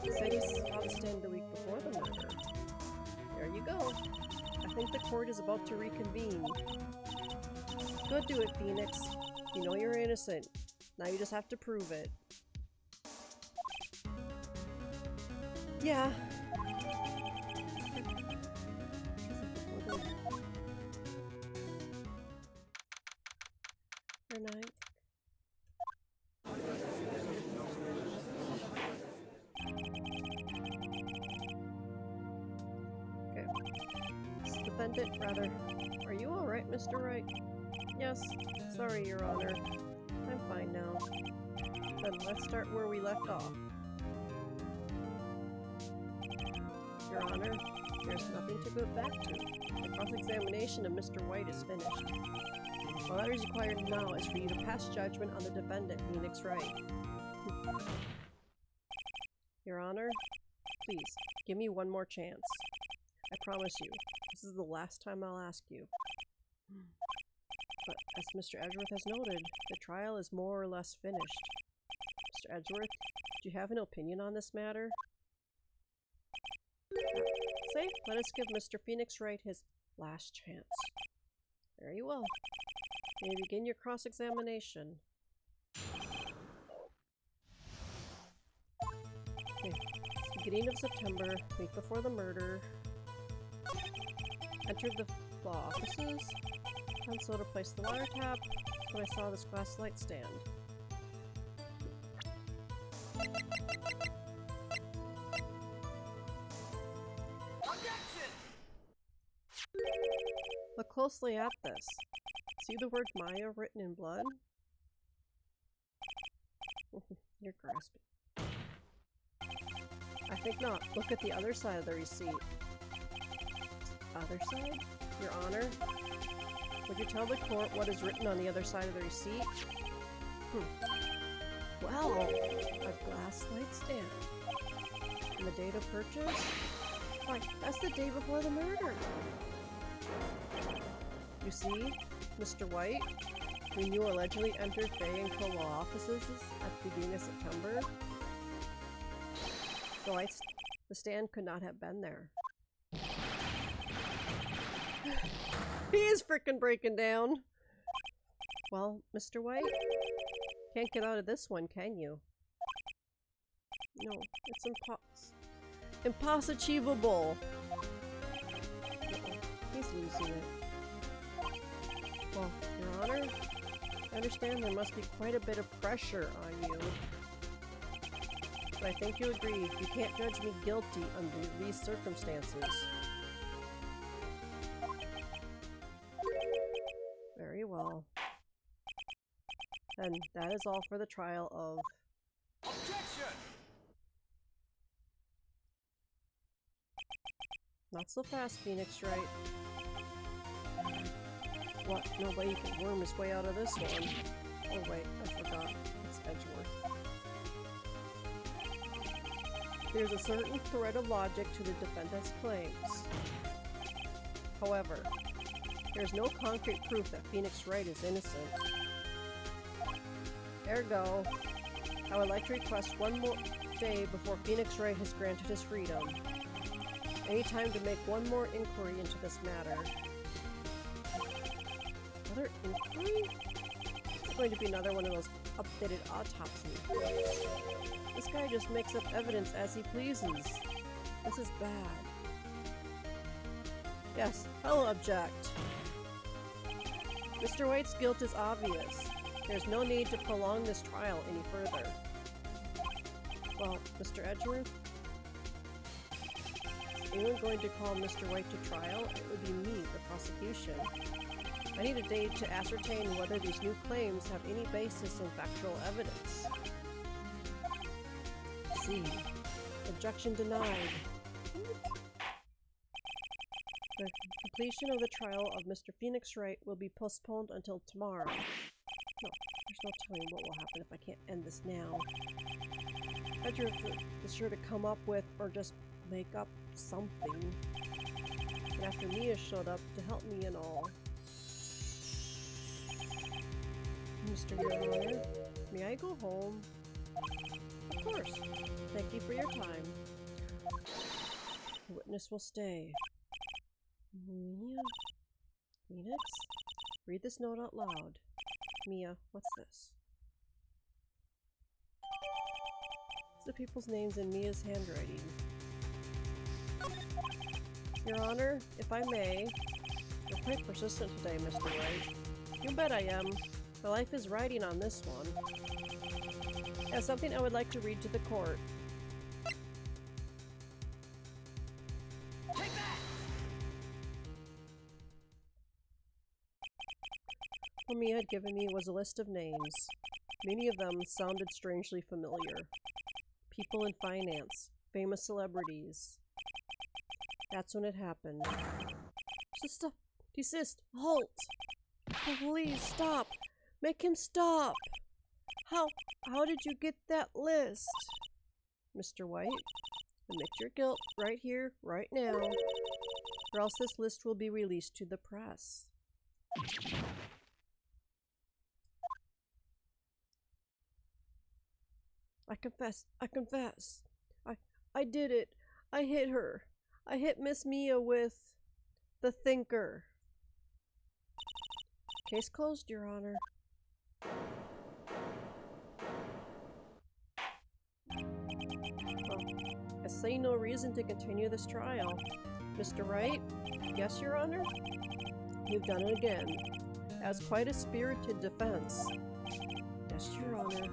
He said he saw the stand the week before the murder. There you go. I think the court is about to reconvene. Go do it, Phoenix. You know you're innocent. Now you just have to prove it. Yeah. Or 9th. Okay. Defendant, rather. Are you alright, Mr. Wright? Yes. Sorry, Your Honor. I'm fine now. Then let's start where we left off. Your Honor, there's nothing to go back to. The cross-examination of Mr. White is finished. All that is required now is for you to pass judgment on the defendant, Phoenix Wright. Your Honor, please, give me one more chance. I promise you, this is the last time I'll ask you. But as Mr. Edgeworth has noted, the trial is more or less finished. Mr. Edgeworth, do you have an opinion on this matter? Say, let us give Mr. Phoenix Wright his last chance. Very well. You may begin your cross-examination. Okay. It's the beginning of September, week before the murder. Entered the law offices. Pencil to place the wiretap when I saw this glass light stand. Look closely at this. See the word Maya written in blood? You're grasping. I think not. Look at the other side of the receipt. Other side? Your Honor? Would you tell the court what is written on the other side of the receipt? Well, a glass light stand. And the date of purchase? Why, that's the day before the murder. You see, Mr. White, when you allegedly entered Faye and Co. law offices at the beginning of September, the stand could not have been there. He is frickin' breaking down. Well, Mr. White, can't get out of this one, can you? No, it's impossible. He's losing it. Well, Your Honor, I understand there must be quite a bit of pressure on you. But I think you agree, you can't judge me guilty under these circumstances. Very well. And that is all for the trial of... Objection! Not so fast, Phoenix Wright. What? Nobody can worm his way out of this one. Oh wait, I forgot. It's Edgeworth. There's a certain thread of logic to the defendant's claims. However, there's no concrete proof that Phoenix Wright is innocent. Ergo, I would like to request one more day before Phoenix Wright has granted his freedom. Any time to make one more inquiry into this matter. Another inquiry? It's going to be another one of those updated autopsy reports. This guy just makes up evidence as he pleases. This is bad. Yes, I'll object. Mr. White's guilt is obvious. There's no need to prolong this trial any further. Well, Mr. Edgeworth? Is anyone going to call Mr. White to trial? It would be me, the prosecution. I need a day to ascertain whether these new claims have any basis in factual evidence. C. Objection denied. The completion of the trial of Mr. Phoenix Wright will be postponed until tomorrow. No, there's no telling what will happen if I can't end this now. Edgeworth is sure to come up with, or just make up, something. And after Mia showed up to help me and all. Mr. Your Honor, may I go home? Of course. Thank you for your time. The witness will stay. Mia? Phoenix? Read this note out loud. Mia, what's this? It's the people's names in Mia's handwriting. Your Honor, if I may. You're quite persistent today, Mr. Wright. You bet I am. My life is riding on this one. I have something I would like to read to the court. Take that! What Mia had given me was a list of names. Many of them sounded strangely familiar. People in finance, famous celebrities. That's when it happened. Desist! Halt! Please stop! Make him stop! How did you get that list? Mr. White, admit your guilt right here, right now, or else this list will be released to the press. I confess. I did it. I hit her. I hit Miss Mia with the thinker. Case closed, Your Honor. Well, I see no reason to continue this trial. Mr. Wright? Yes, Your Honor? You've done it again. As quite a spirited defense. Yes, Your Honor.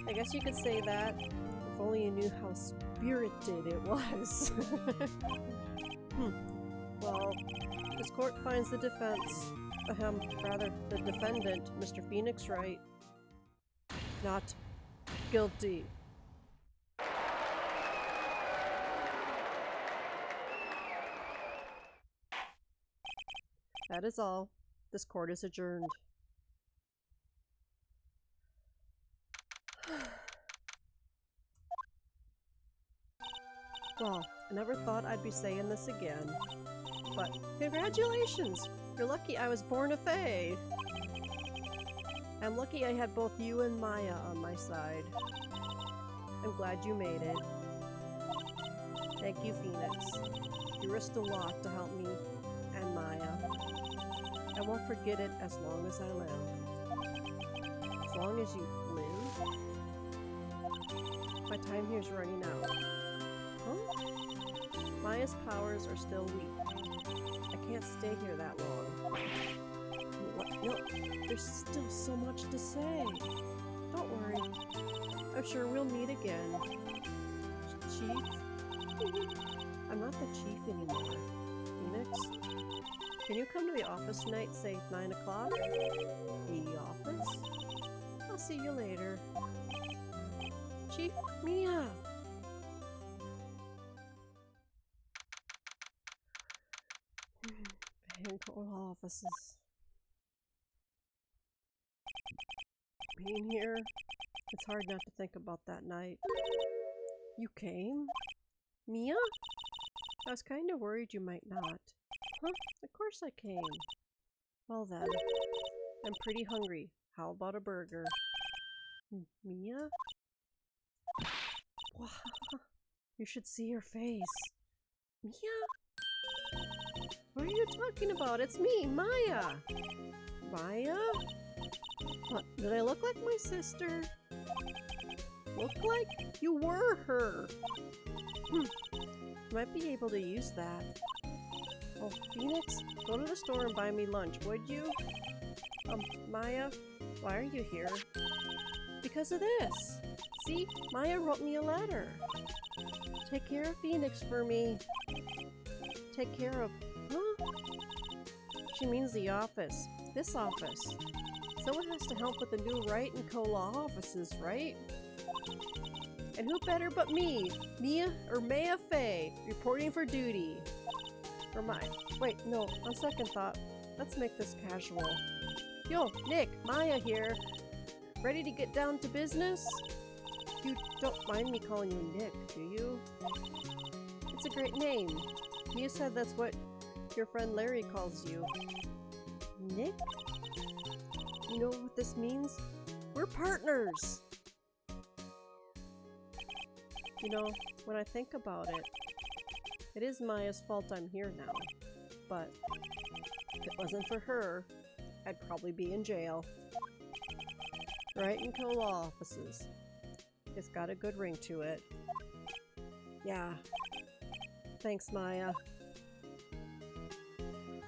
I guess you could say that, if only you knew how spirited it was. Well, this court finds the defense, the defendant, Mr. Phoenix Wright, not guilty. That is all. This court is adjourned. Well, I never thought I'd be saying this again. But congratulations! You're lucky I was born a Fae. I'm lucky I had both you and Maya on my side. I'm glad you made it. Thank you, Phoenix. You risked a lot to help me and Maya. I won't forget it as long as I live. As long as you live? My time here's running out. Huh? Maya's powers are still weak. I can't stay here that long. What? No, there's still so much to say. Don't worry. I'm sure we'll meet again. Chief? I'm not the chief anymore. Phoenix? Can you come to the office tonight, say 9 o'clock? The office? I'll see you later. Chief Mia! Painful offices. Being here, it's hard not to think about that night. You came? Mia? I was kind of worried you might not. Huh? Of course I came. Well then, I'm pretty hungry. How about a burger? Mia? Wow. You should see her face. Mia? What are you talking about? It's me, Maya! Maya? What, did I look like my sister? Look like you were her! Might be able to use that. Oh, Phoenix, go to the store and buy me lunch, would you? Maya, why are you here? Because of this! See, Maya wrote me a letter. Take care of Phoenix for me. Take care of... Huh? She means the office. This office. Someone has to help with the new Wright and Co-Law offices, right? And who better but me, Mia or Maya Faye, reporting for duty. Or wait, no, on second thought, let's make this casual. Yo, Nick, Maya here. Ready to get down to business? You don't mind me calling you Nick, do you? It's a great name. Mia said that's what your friend Larry calls you. Nick? You know what this means? We're partners! You know, when I think about it, it is Maya's fault I'm here now. But if it wasn't for her, I'd probably be in jail. Wright and Co-Law offices. It's got a good ring to it. Yeah. Thanks, Maya. And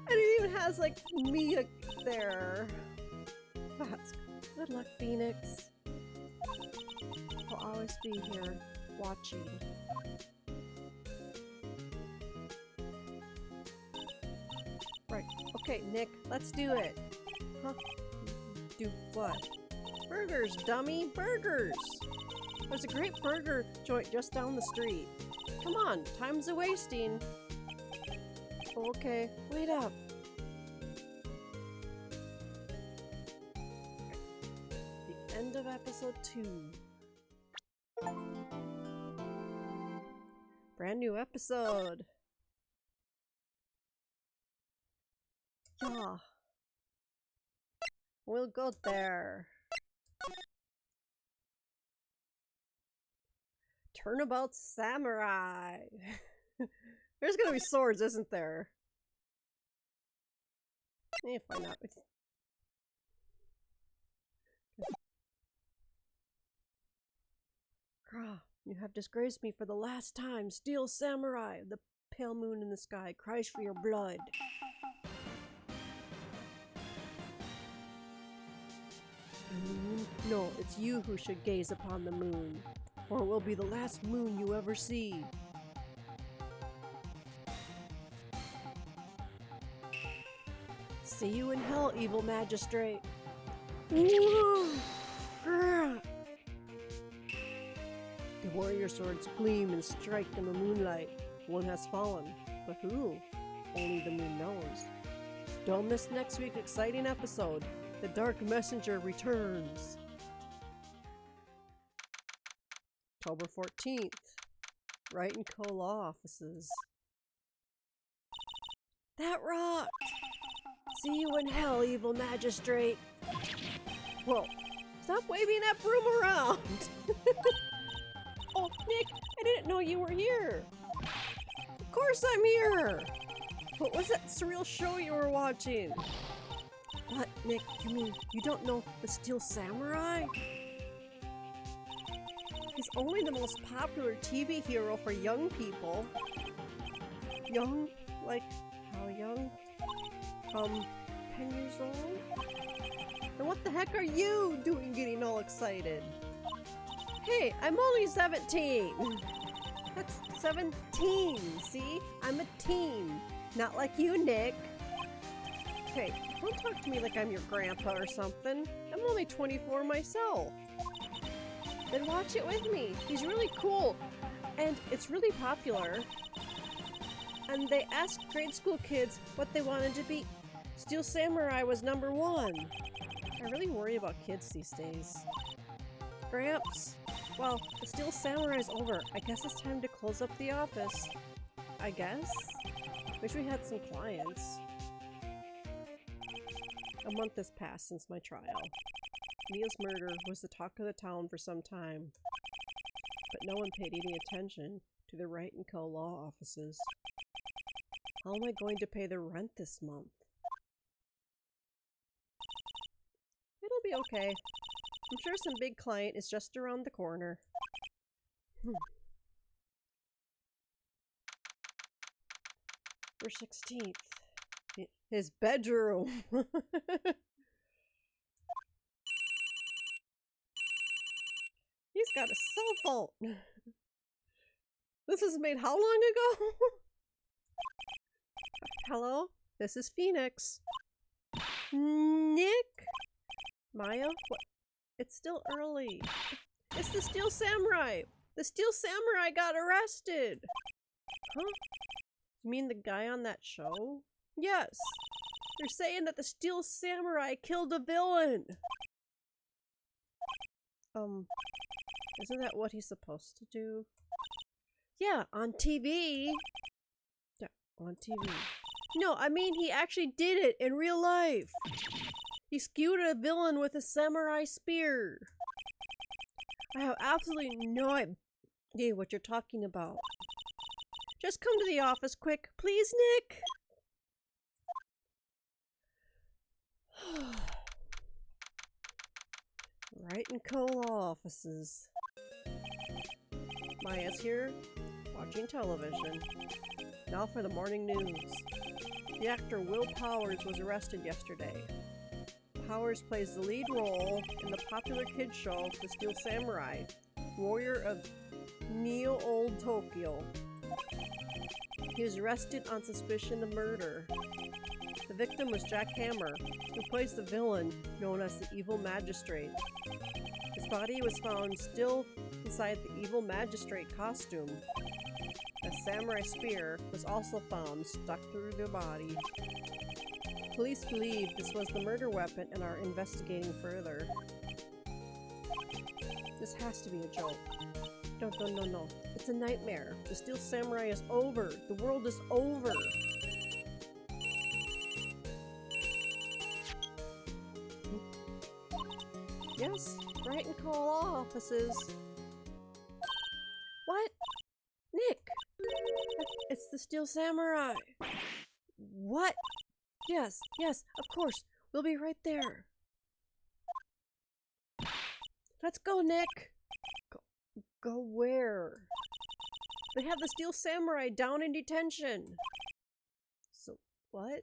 it even has, like, Mia there. That's good luck, Phoenix. I'll always be here, watching. Right. Okay, Nick, let's do it. Huh? Do what? Burgers, dummy! Burgers! There's a great burger joint just down the street. Come on, time's a-wasting. Okay, wait up. The end of episode 2. Brand new episode. Yeah. We'll go there. Turnabout Samurai. There's gonna be swords, isn't there? Eh, why not? You have disgraced me for the last time. Steel Samurai. The pale moon in the sky cries for your blood. No, it's you who should gaze upon the moon, or it will be the last moon you ever see. See you in hell, evil magistrate. The warrior swords gleam and strike in the moonlight. One has fallen, but who? Only the moon knows. Don't miss next week's exciting episode. The Dark Messenger returns. October 14th. Wright and Co. law offices. That rocked! See you in hell, evil magistrate! Whoa, stop waving that broom around! Oh, Nick, I didn't know you were here! Of course I'm here! What was that surreal show you were watching? What, Nick, you mean you don't know the Steel Samurai? He's only the most popular TV hero for young people. Young? Like, how young? 10 years old? And what the heck are you doing getting all excited? Hey, I'm only 17! That's 17, see? I'm a teen. Not like you, Nick. Hey, don't talk to me like I'm your grandpa or something. I'm only 24 myself. Then watch it with me. He's really cool. And it's really popular. And they asked grade school kids what they wanted to be. Steel Samurai was #1. I really worry about kids these days. Gramps, well, the Steel Samurai's over. I guess it's time to close up the office. I guess? Wish we had some clients. A month has passed since my trial. Mia's murder was the talk of the town for some time, but no one paid any attention to the Wright & Co. law offices. How am I going to pay the rent this month? It'll be okay. I'm sure some big client is just around the corner. For 16th. His bedroom! He's got a cell phone! This was made how long ago? Hello? This is Phoenix. Nick? Maya? What? It's still early. It's the Steel Samurai! The Steel Samurai got arrested! Huh? You mean the guy on that show? Yes! They're saying that the Steel Samurai killed a villain! Isn't that what he's supposed to do? Yeah, on TV! Yeah, on TV. No, I mean he actually did it in real life! He skewed a villain with a samurai spear! I have absolutely no idea what you're talking about. Just come to the office quick, please, Nick! Wright & Co. law offices. Maya's here, watching television. Now for the morning news. The actor Will Powers was arrested yesterday. Powers plays the lead role in the popular kids show The Steel Samurai, Warrior of Neo-Old Tokyo. He was arrested on suspicion of murder. The victim was Jack Hammer, who plays the villain known as the Evil Magistrate. His body was found still inside the Evil Magistrate costume. A samurai spear was also found stuck through the body. Police believe this was the murder weapon and are investigating further. This has to be a joke. No. It's a nightmare. The Steel Samurai is over. The world is over. Yes, Wright & Co. law offices. What? Nick! It's the Steel Samurai. What? Yes, of course. We'll be right there. Let's go, Nick. Go where? They have the Steel Samurai down in detention. So, what?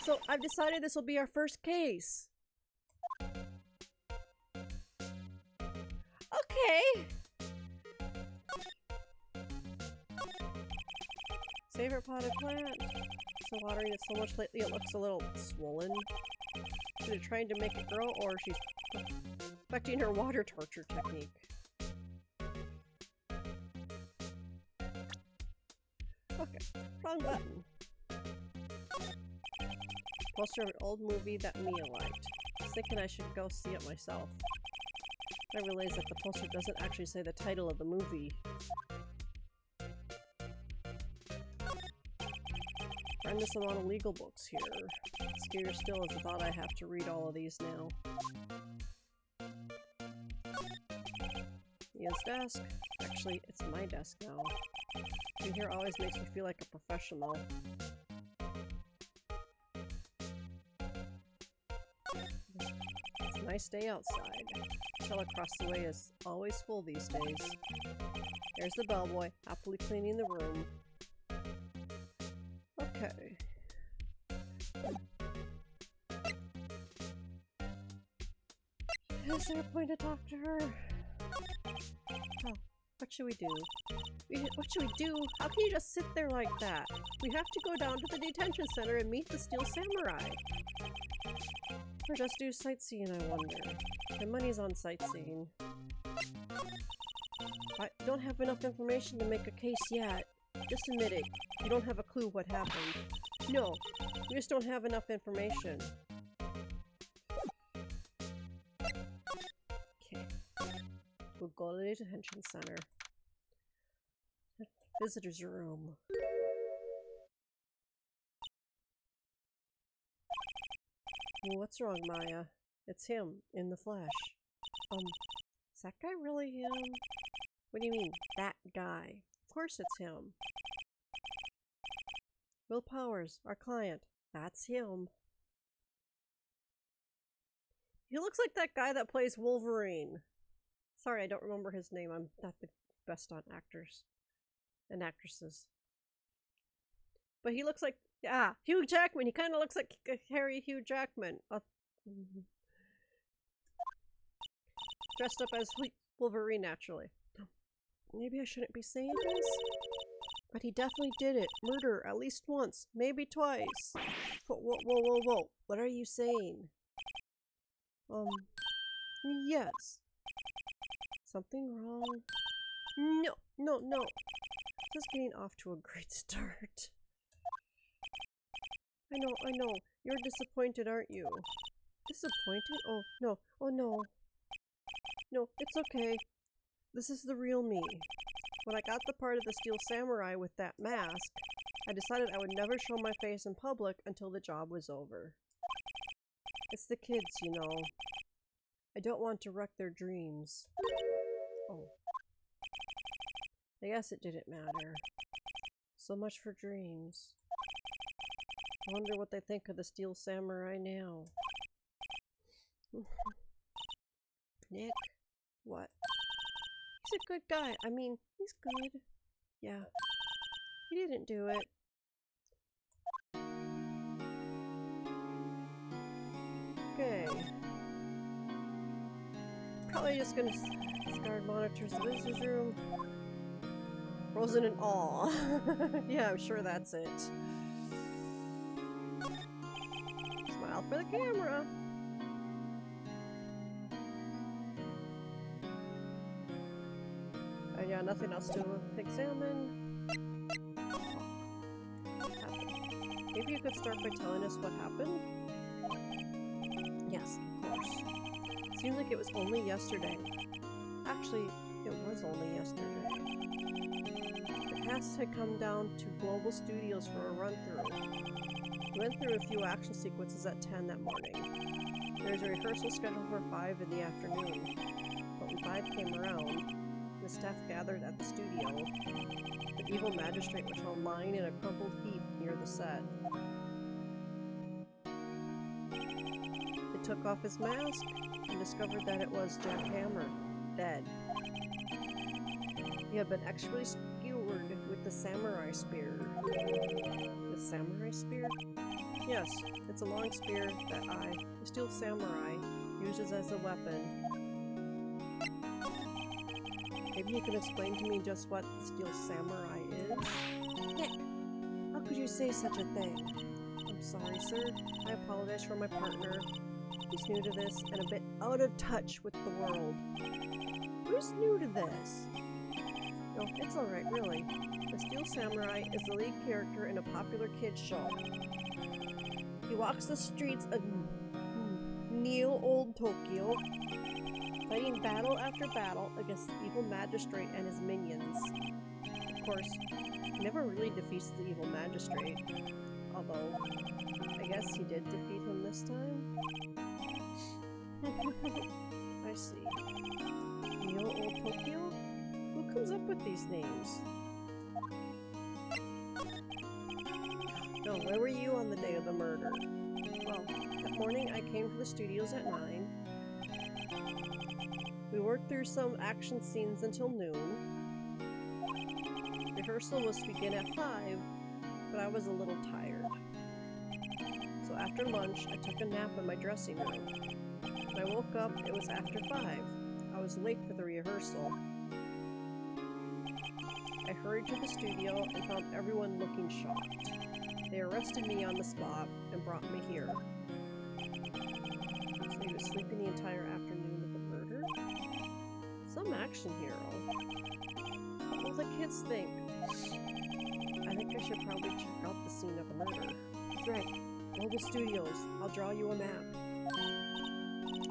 So, I've decided this will be our first case. Okay. Favorite potted plant. So watering it so much lately it looks a little swollen. Either trying to make it grow or she's perfecting her water torture technique. Okay, wrong button. Poster of an old movie that Mia liked. I was thinking I should go see it myself. I realized that the poster doesn't actually say the title of the movie. horrendous amount of legal books here. Scarier still is the thought I have to read all of these now. Ian's desk. Actually, it's my desk now. Being here always makes me feel like a professional. It's a nice day outside. The hotel across the way is always full these days. There's the bellboy, happily cleaning the room. Okay. Is there a point to talk to her? Oh, what should we do? What should we do? How can you just sit there like that? We have to go down to the detention center and meet the Steel Samurai. Or just do sightseeing, I wonder. My money's on sightseeing. I don't have enough information to make a case yet. Just admit it. You don't have a clue what happened. No, we just don't have enough information. Okay. We'll go to the detention center. Visitor's room. Well, what's wrong, Maya? It's him, in the flesh. Is that guy really him? What do you mean, that guy? Of course it's him. Will Powers, our client. That's him. He looks like that guy that plays Wolverine. Sorry, I don't remember his name. I'm not the best on actors and actresses. But he looks like, Hugh Jackman. He kind of looks like Harry Hugh Jackman. Dressed up as Wolverine, naturally. Maybe I shouldn't be saying this? But he definitely did it. Murder, at least once. Maybe twice. Whoa. What are you saying? Yes. Something wrong? No. Just getting off to a great start. I know. You're disappointed, aren't you? Disappointed? Oh, no. No, it's okay. This is the real me. When I got the part of the Steel Samurai with that mask, I decided I would never show my face in public until the job was over. It's the kids, you know. I don't want to wreck their dreams. Oh. I guess it didn't matter. So much for dreams. I wonder what they think of the Steel Samurai now. Nick? What? He's a good guy. I mean, he's good. Yeah. He didn't do it. Okay. Probably just gonna... This guard monitors the visitor's room. Frozen in awe. Yeah, I'm sure that's it. Smile for the camera. Yeah, nothing else to examine. Maybe you could start by telling us what happened? Yes, of course. Seems like it was only yesterday. Actually, it was only yesterday. The cast had come down to Global Studios for a run-through. We went through a few action sequences at 10 that morning. There was a rehearsal scheduled for 5 in the afternoon. But when 5 came around, the staff gathered at the studio. The evil magistrate was found lying in a crumpled heap near the set. They took off his mask and discovered that it was Jack Hammer, dead. He had been expertly skewered with the samurai spear. The samurai spear? Yes, it's a long spear that the Steel Samurai, uses as a weapon. Maybe you can explain to me just what the Steel Samurai is? Nick, how could you say such a thing? I'm sorry, sir. I apologize for my partner. He's new to this and a bit out of touch with the world. Who's new to this? No, it's alright, really. The Steel Samurai is the lead character in a popular kids show. He walks the streets of Neo-Old Tokyo, fighting battle after battle against the evil magistrate and his minions. Of course, he never really defeats the evil magistrate. Although, I guess he did defeat him this time. I see. Neo Old Tokyo? Who comes up with these names? No, where were you on the day of the murder? Well, that morning I came to the studios at 9. We worked through some action scenes until noon. Rehearsal was to begin at 5, but I was a little tired. So after lunch, I took a nap in my dressing room. When I woke up, it was after 5. I was late for the rehearsal. I hurried to the studio and found everyone looking shocked. They arrested me on the spot and brought me here. So he was sleeping the entire afternoon of the murder? Some action hero. What will the kids think? I think I should probably check out the scene of the murder. Right. Global Studios. I'll draw you a map.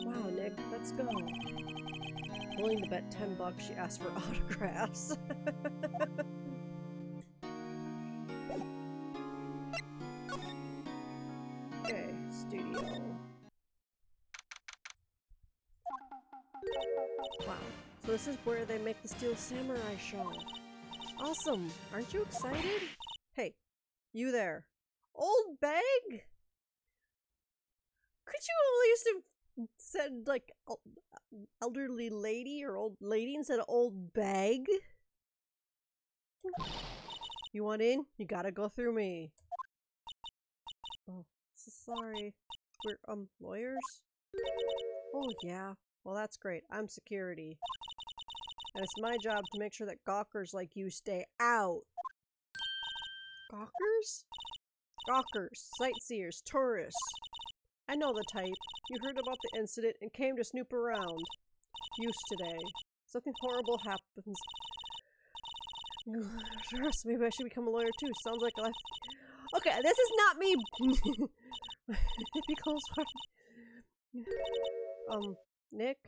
Wow, Nick, let's go. Willing to bet $10 she asked for autographs. Okay, studio. Wow. So this is where they make the Steel Samurai show. Awesome! Aren't you excited? Hey, you there. Old bag? Could you at least have said, like, elderly lady or old lady instead of old bag? You want in? You gotta go through me. Oh, so sorry. We're, lawyers? Oh, yeah. Well, that's great. I'm security. And it's my job to make sure that gawkers like you stay out. Gawkers? Gawkers, sightseers, tourists. I know the type. You heard about the incident and came to snoop around. Use today. Something horrible happens. Trust me, maybe I should become a lawyer too. Sounds like a life. Okay, this is not me. Because Nick?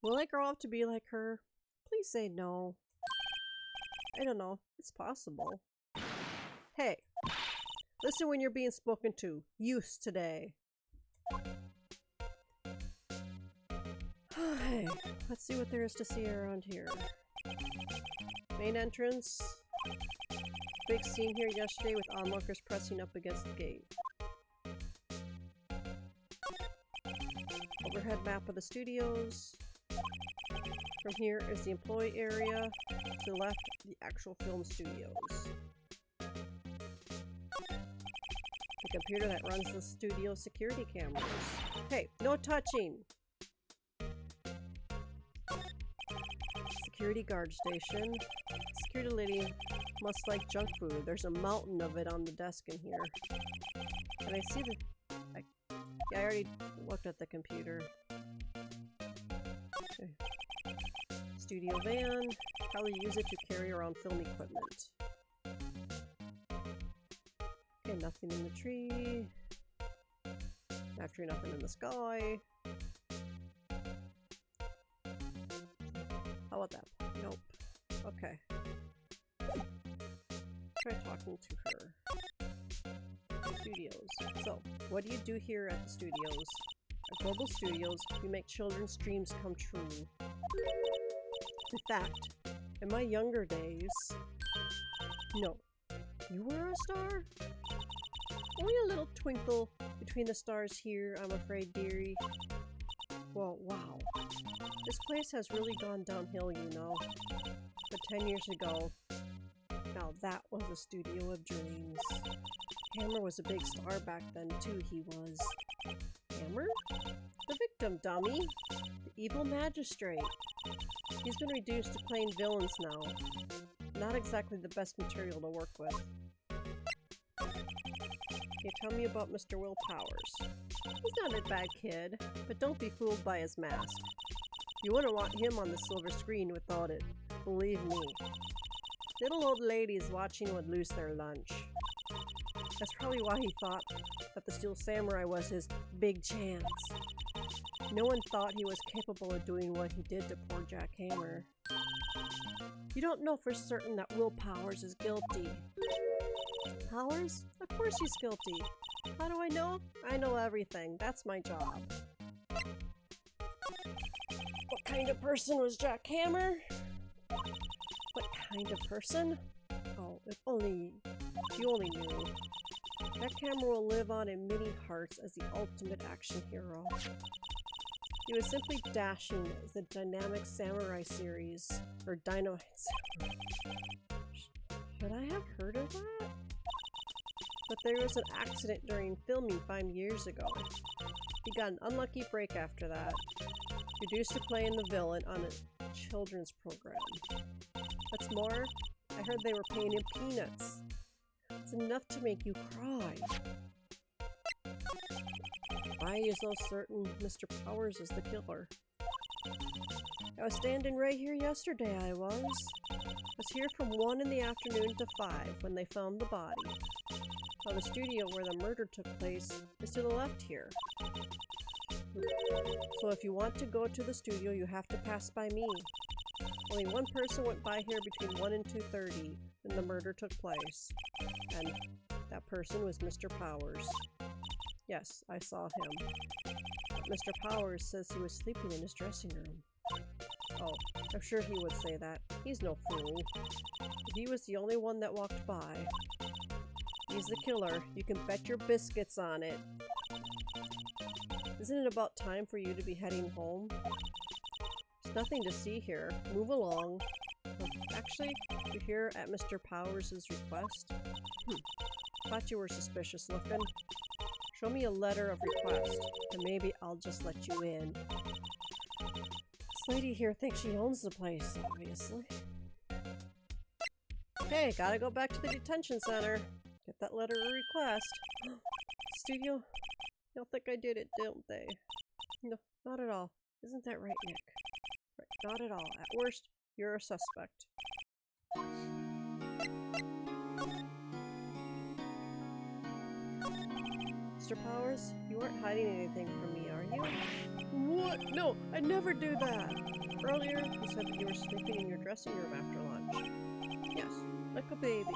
Will I grow up to be like her? Please say no. I don't know. It's possible. Hey. Listen when you're being spoken to. Use today. Hey, let's see what there is to see around here. Main entrance. Big scene here yesterday with onlookers pressing up against the gate. Overhead map of the studios. From here is the employee area. To the left, the actual film studios. The computer that runs the studio security cameras. Hey, no touching! Security guard station. Security lady must like junk food. There's a mountain of it on the desk in here. And I see the... yeah, I already looked at the computer. Okay. Studio van. How do you use it to carry around film equipment? Okay, nothing in the tree. Actually, nothing in the sky. How about that? Nope. Okay. Try talking to her. Studios. So, what do you do here at the studios? At Global Studios, we make children's dreams come true. In fact, in my younger days... No. You were a star? Only a little twinkle between the stars here, I'm afraid, dearie. Well, wow. This place has really gone downhill, you know. But 10 years ago, now that was a studio of dreams. Hammer was a big star back then, too, he was. Hammer? The victim, dummy! The evil magistrate. He's been reduced to playing villains now. Not exactly the best material to work with. Okay, tell me about Mr. Will Powers. He's not a bad kid, but don't be fooled by his mask. You wouldn't want him on the silver screen without it, believe me. Little old ladies watching would lose their lunch. That's probably why he thought that the Steel Samurai was his big chance. No one thought he was capable of doing what he did to poor Jack Hammer. You don't know for certain that Will Powers is guilty. Powers? Of course he's guilty. How do I know? I know everything. That's my job. What kind of person was Jack Hammer? What kind of person? Oh, if you only knew. Jack Hammer will live on in many hearts as the ultimate action hero. He was simply dashing as the dynamic samurai series, or Dino. Should I have heard of that? But there was an accident during filming 5 years ago. He got an unlucky break after that. Reduced to playing the villain on a children's program. What's more, I heard they were paying him peanuts. It's enough to make you cry. Why are you so certain Mr. Powers is the killer? I was standing right here yesterday, I was here from 1 in the afternoon to 5 when they found the body. Now the studio where the murder took place is to the left here. So if you want to go to the studio, you have to pass by me. Only one person went by here between 1 and 2:30 when the murder took place. And that person was Mr. Powers. Yes, I saw him. But Mr. Powers says he was sleeping in his dressing room. Oh, I'm sure he would say that. He's no fool. He was the only one that walked by. He's the killer. You can bet your biscuits on it. Isn't it about time for you to be heading home? There's nothing to see here. Move along. Oh, actually, you're here at Mr. Powers' request? Thought you were suspicious looking. Show me a letter of request, and maybe I'll just let you in. This lady here thinks she owns the place, obviously. Hey, gotta go back to the detention center. Get that letter of request. Studio? They'll think I did it, don't they? No, not at all. Isn't that right, Nick? Right, not at all. At worst, you're a suspect. Mr. Powers, you aren't hiding anything from me, are you? What? No, I'd never do that! Earlier, you said that you were sleeping in your dressing room after lunch. Yes, like a baby.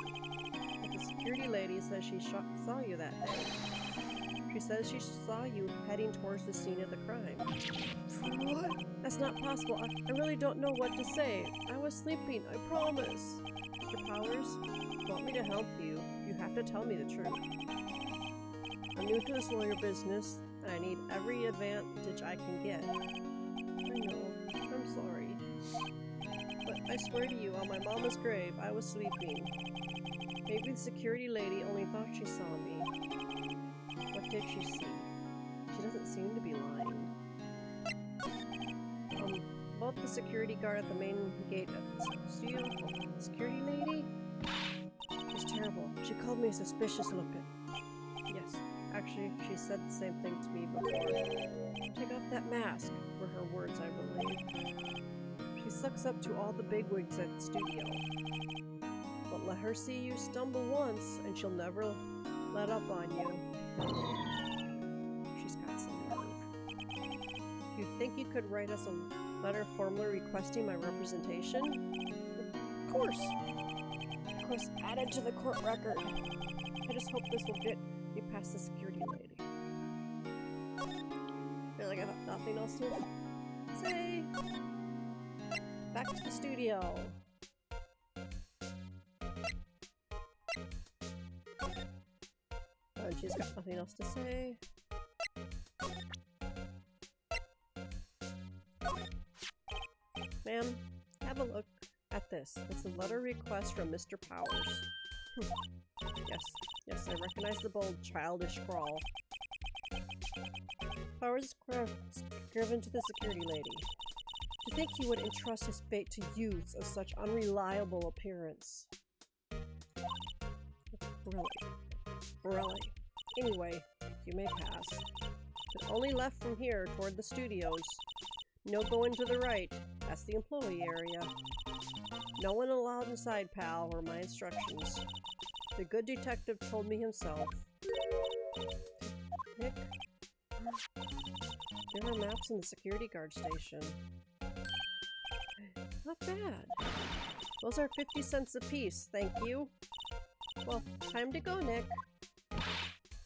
But the security lady says she saw you that day. She says she saw you heading towards the scene of the crime. What? That's not possible. I really don't know what to say. I was sleeping, I promise. Mr. Powers, if you want me to help you, you have to tell me the truth. I'm new to this lawyer business, and I need every advantage I can get. I know. I'm sorry. But I swear to you, on my mama's grave, I was sleeping. Maybe the security lady only thought she saw me. What did she see? She doesn't seem to be lying. About the security guard at the main gate of the studio? The security lady? She's terrible. She called me suspicious looking. Yes, actually, she said the same thing to me before. Take off that mask, were her words, I believe. She sucks up to all the bigwigs at the studio. But let her see you stumble once, and she'll never let up on you. She's got some nerve. You think you could write us a letter formally requesting my representation? Of course! Of course, added to the court record. I just hope this will get me past the security lady. Feel like I have nothing else to say. Back to the studio. And she's got nothing else to say. Ma'am, have a look at this. It's a letter request from Mr. Powers. Yes, I recognize the bold, childish scrawl. Powers is given to the security lady. To think he would entrust his fate to youths of such unreliable appearance. Really. Anyway, you may pass. But only left from here toward the studios. No going to the right. That's the employee area. No one allowed inside, pal, were my instructions. The good detective told me himself. Nick? There are maps in the security guard station. Not bad. Those are 50 cents apiece, thank you. Well, time to go, Nick.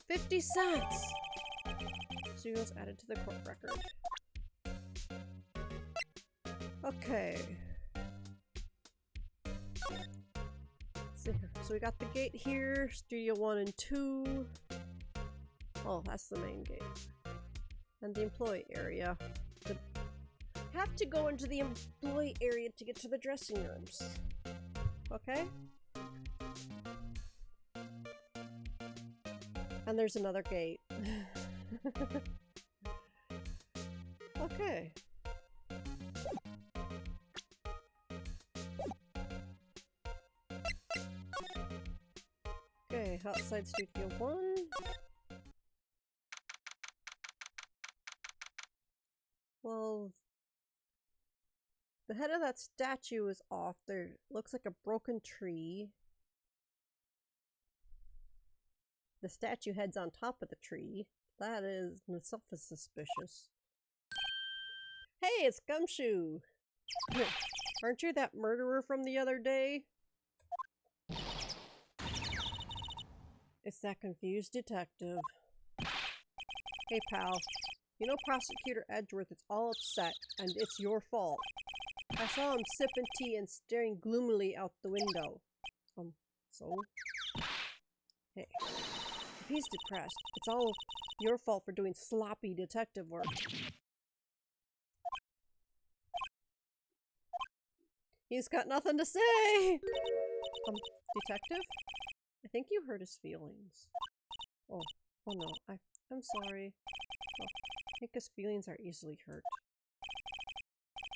50 cents! Studio's added to the court record. Okay. Let's see here. So we got the gate here, Studio 1 and 2. Oh, that's the main gate. And the employee area. Have to go into the employee area to get to the dressing rooms. Okay? And there's another gate. Okay. Okay, outside Studio 1. Well, the head of that statue is off. There looks like a broken tree. The statue head's on top of the tree. That is in itself is suspicious. Hey, it's Gumshoe! Aren't you that murderer from the other day? It's that confused detective. Hey, pal. You know Prosecutor Edgeworth is all upset, and it's your fault. I saw him sipping tea and staring gloomily out the window. So? Hey. If he's depressed, it's all your fault for doing sloppy detective work. He's got nothing to say! Detective? I think you hurt his feelings. Oh no, I'm sorry. Oh, I think his feelings are easily hurt.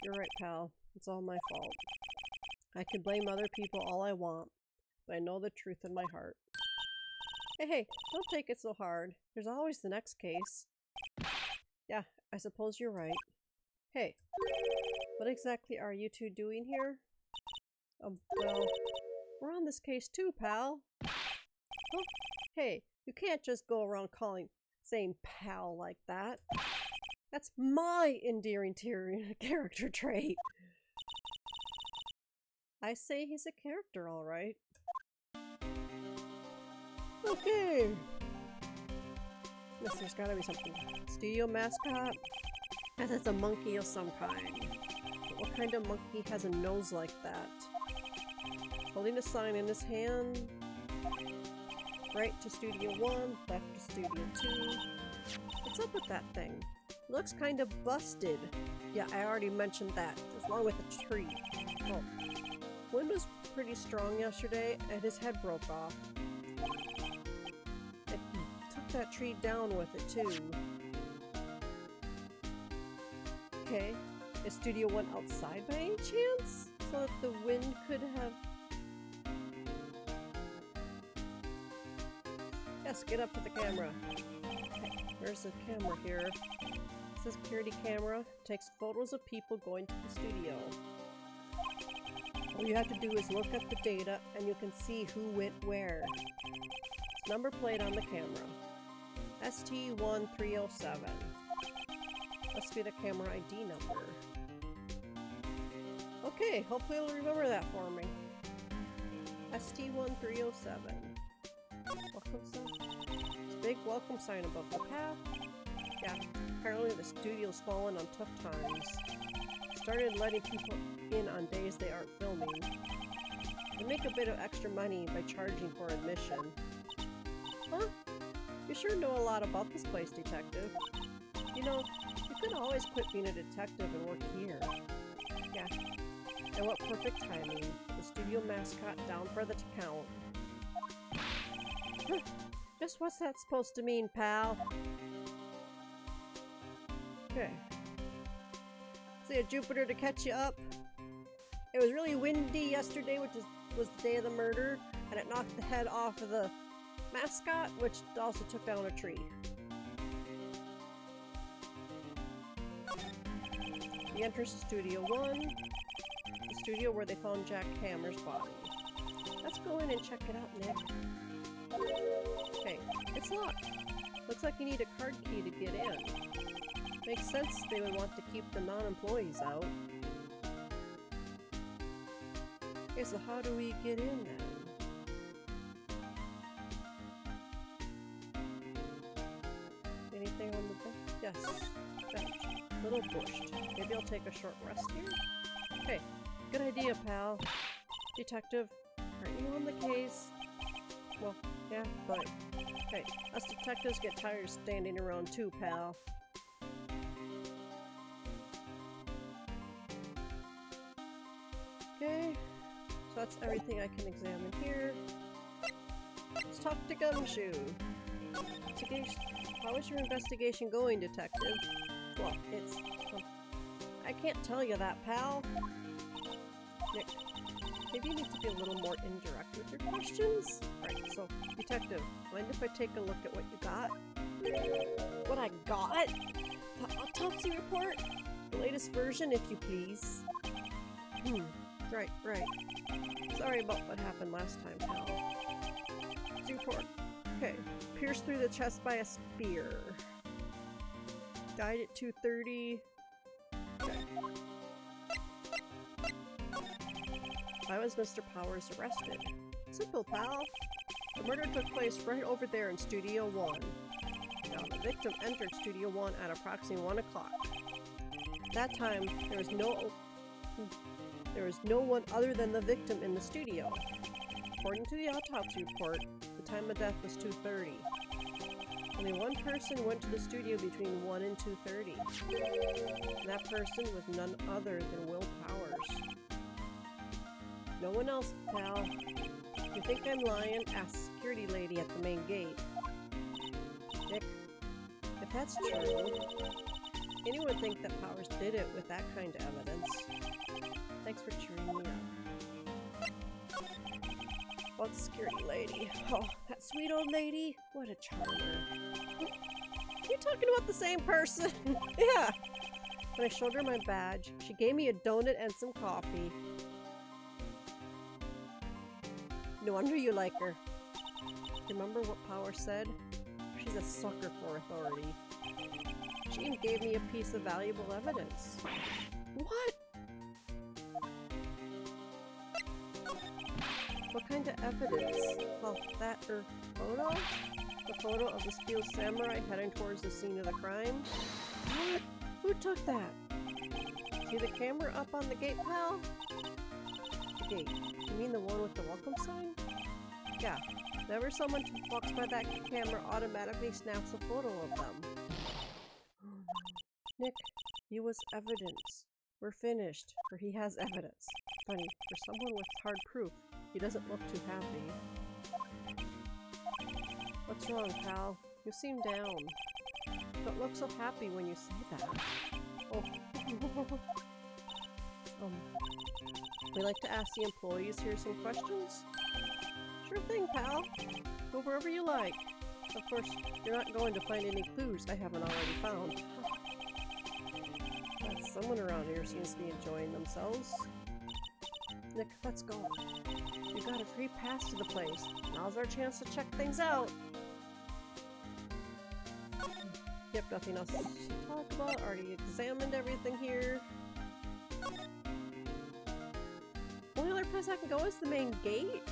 You're right, pal. It's all my fault. I can blame other people all I want, but I know the truth in my heart. Hey, don't take it so hard. There's always the next case. Yeah, I suppose you're right. Hey, what exactly are you two doing here? Well, we're on this case too, pal. Oh, hey, you can't just go around saying pal like that. That's my endearing character trait. I say he's a character, all right. Okay. Yes, there's gotta be something. Studio mascot? Guess it's a monkey of some kind. But what kind of monkey has a nose like that? Holding a sign in his hand. Right to Studio 1, left to Studio 2. What's up with that thing? Looks kind of busted. Yeah, I already mentioned that, along with the tree. Oh. Wind was pretty strong yesterday, and his head broke off. It took that tree down with it, too. Okay. Is Studio 1 outside by any chance? So that the wind could have... Yes, get up to the camera. Okay, where's the camera here? It's a security camera. Takes photos of people going to the studio. All you have to do is look at the data and you can see who went where. It's number plate on the camera. ST1307. Must be the camera ID number. Okay, hopefully you'll remember that for me. ST1307. Welcome sign. It's a big welcome sign above the path. Yeah, apparently the studio's fallen on tough times. Started letting people in on days they aren't filming. They make a bit of extra money by charging for admission. Huh? You sure know a lot about this place, detective. You know, you could always quit being a detective and work here. Yeah. And what perfect timing. The studio mascot down for the count. Just what's that supposed to mean, pal? Okay. See a Jupiter to catch you up. It was really windy yesterday, which was the day of the murder, and it knocked the head off of the mascot, which also took down a tree. The entrance to Studio 1, the studio where they found Jack Hammer's body. Let's go in and check it out, Nick. Okay, it's locked. Looks like you need a card key to get in. Makes sense they would want to keep the non-employees out. Okay, so how do we get in then? I'll take a short rest here. Okay, good idea, pal. Detective, aren't you on the case? Well, yeah, but hey, us detectives get tired standing around too, pal. Okay, so that's everything I can examine here. Let's talk to Gumshoe. How is your investigation going, detective? Well, it's... I can't tell you that, pal. Nick, maybe you need to be a little more indirect with your questions? Right, so, detective, mind if I take a look at what you got? What I got? The autopsy report? The latest version, if you please. Right. Sorry about what happened last time, pal. Report. Okay. Pierced through the chest by a spear. Died at 2:30. Okay. Why was Mr. Powers arrested? Simple, pal. The murder took place right over there in Studio 1. Now, the victim entered Studio 1 at approximately 1 o'clock. At that time, there was no one other than the victim in the studio. According to the autopsy report, the time of death was 2:30. Only one person went to the studio between 1 and 2:30. And that person was none other than Will Powers. No one else, pal. If you think I'm lying, ask the security lady at the main gate. Nick, if that's true, anyone would think that Powers did it with that kind of evidence. Thanks for cheering me up. About the security lady. Oh, that sweet old lady. What a charmer. You talking about the same person? Yeah. When I showed her my badge, she gave me a donut and some coffee. No wonder you like her. Remember what Power said? She's a sucker for authority. She even gave me a piece of valuable evidence. What? What kind of evidence? Well, that photo? The photo of the steel samurai heading towards the scene of the crime? What? Who took that? See the camera up on the gate, pal? The gate. You mean the one with the welcome sign? Yeah. Whenever someone walks by that camera, automatically snaps a photo of them. Nick, he was evidence. We're finished, for he has evidence. Funny, for someone with hard proof, he doesn't look too happy. What's wrong, pal? You seem down. Don't look so happy when you say that. Oh. We like to ask the employees here some questions? Sure thing, pal. Go wherever you like. Of course, you're not going to find any clues I haven't already found. But someone around here seems to be enjoying themselves. Nick, let's go. We've got a free pass to the place. Now's our chance to check things out. Yep, nothing else to talk about. Already examined everything here. Only other place I can go is the main gate?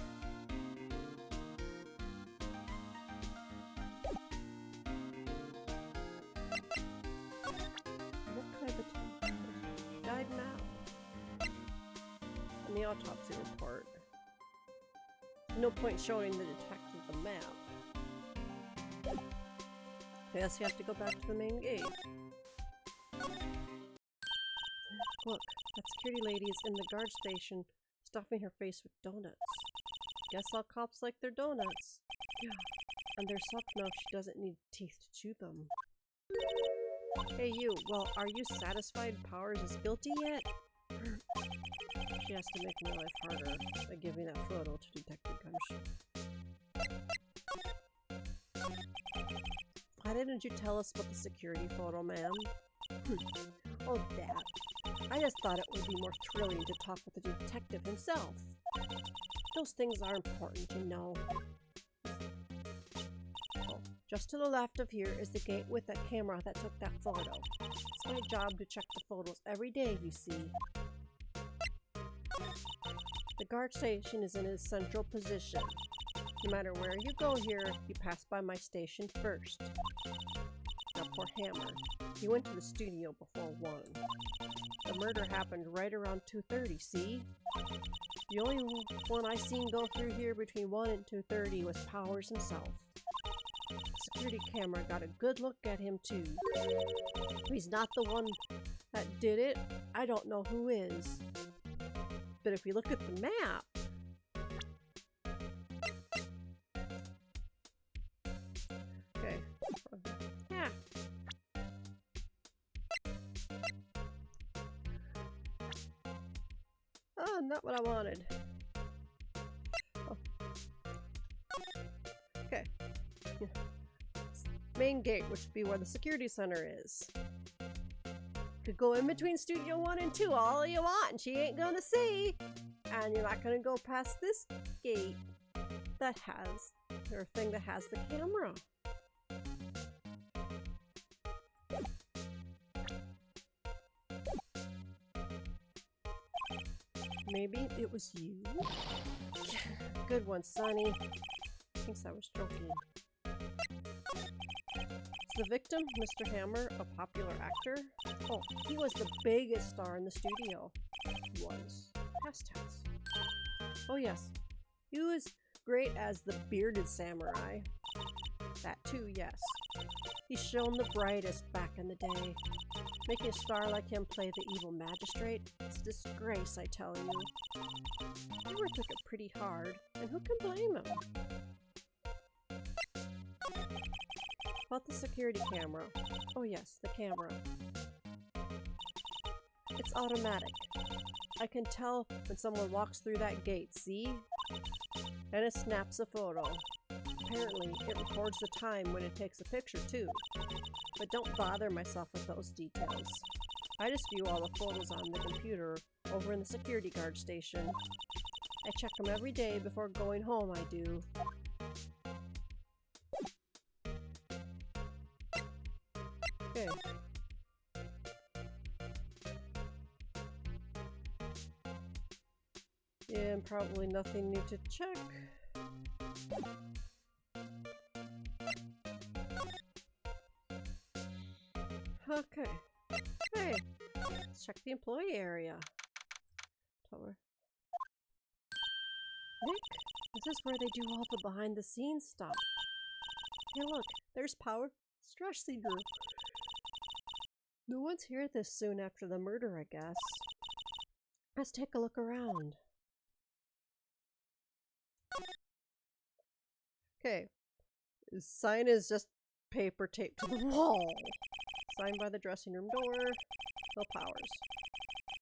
What kind of guide map? And the autopsy report. No point showing the detective the map. I guess you have to go back to the main gate. Look, that security lady is in the guard station, stuffing her face with donuts. Guess all cops like their donuts. Yeah, and they're soft enough she doesn't need teeth to chew them. Hey you, well, are you satisfied Powers is guilty yet? She has to make my life harder by giving that photo to Detective Gumshoe. Why didn't you tell us about the security photo, ma'am? Oh, Dad. I just thought it would be more thrilling to talk with the detective himself. Those things are important, you know. Oh, just to the left of here is the gate with that camera that took that photo. It's my job to check the photos every day, you see. The guard station is in its central position. No matter where you go here, you pass by my station first. Now poor Hammer. He went to the studio before 1. The murder happened right around 2:30, see? The only one I seen go through here between 1 and 2:30 was Powers himself. The security camera got a good look at him too. If he's not the one that did it, I don't know who is. But if you look at the map, okay, yeah. Oh, not what I wanted. Oh. Okay. Main gate, which would be where the security center is. Could go in between Studio 1 and 2 all you want, and she ain't gonna see. And you're not gonna go past this gate that has, or thing that has the camera. Maybe it was you? Good one, Sonny. Thinks I was joking. Is the victim, Mr. Hammer, a popular actor? Oh, he was the biggest star in the studio. Was. Past tense. Oh yes. He was great as the bearded samurai. That too, yes. He's shone the brightest back in the day. Making a star like him play the evil magistrate? It's a disgrace, I tell you. Hammer took it pretty hard, and who can blame him? About the security camera. Oh yes, the camera. It's automatic. I can tell when someone walks through that gate, see? And it snaps a photo. Apparently, it records the time when it takes a picture too. But don't bother myself with those details. I just view all the photos on the computer over in the security guard station. I check them every day before going home, I do. Okay. Yeah, and probably nothing new to check. Okay. Hey, let's check the employee area. Taller. Nick, this is where they do all the behind-the-scenes stuff. Hey, look, there's Power. Stretch Seeger. No one's here this soon after the murder, I guess. Let's take a look around. Okay. The sign is just paper taped to the wall. Sign by the dressing room door. No Powers.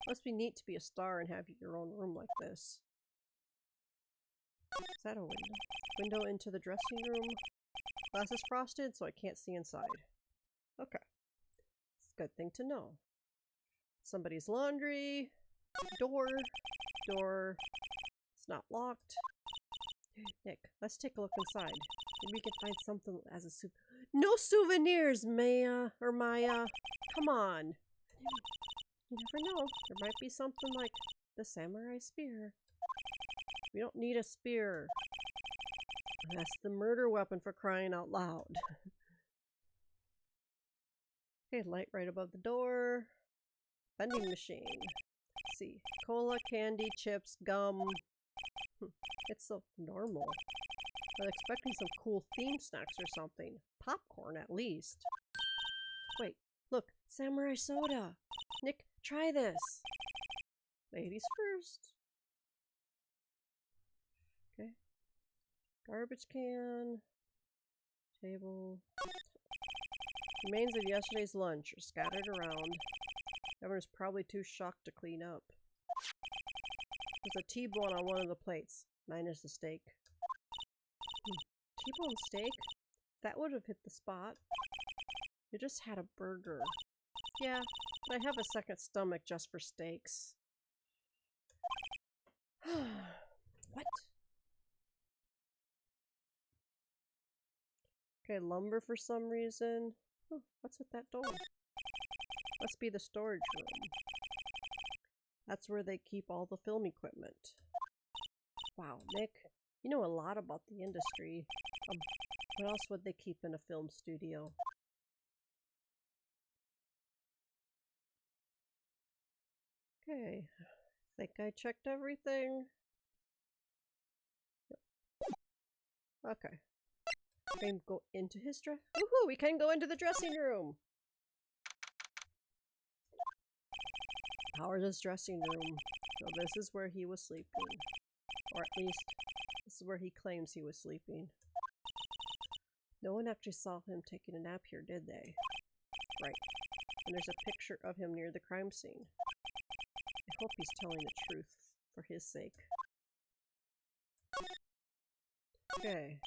Must be neat to be a star and have your own room like this. Is that a window? Window into the dressing room. Glass is frosted, so I can't see inside. Okay. It's a good thing to know. Somebody's laundry. Door. Door. It's not locked. Nick, let's take a look inside. Maybe we can find something as a soup. No souvenirs, Maya. Come on. You never know. There might be something like the samurai spear. We don't need a spear. That's the murder weapon, for crying out loud. Okay, light right above the door. Vending machine. Let's see. Cola, candy, chips, gum. It's so normal. I was expecting some cool theme snacks or something. Popcorn, at least. Wait, look. Samurai soda. Nick, try this. Ladies first. Okay. Garbage can. Table. Remains of yesterday's lunch are scattered around. Everyone's probably too shocked to clean up. There's a T-bone on one of the plates. Minus the steak. T-bone steak? That would have hit the spot. You just had a burger. Yeah, but I have a second stomach just for steaks. What? Okay, lumber for some reason. Oh, what's with that door? Must be the storage room. That's where they keep all the film equipment. Wow, Nick, you know a lot about the industry. What else would they keep in a film studio? Okay, think I checked everything. Yep. Okay. We can go into his dress. Woohoo! We can go into the dressing room. Howard's dressing room. So this is where he was sleeping, or at least this is where he claims he was sleeping. No one actually saw him taking a nap here, did they? Right. And there's a picture of him near the crime scene. I hope he's telling the truth for his sake. Okay.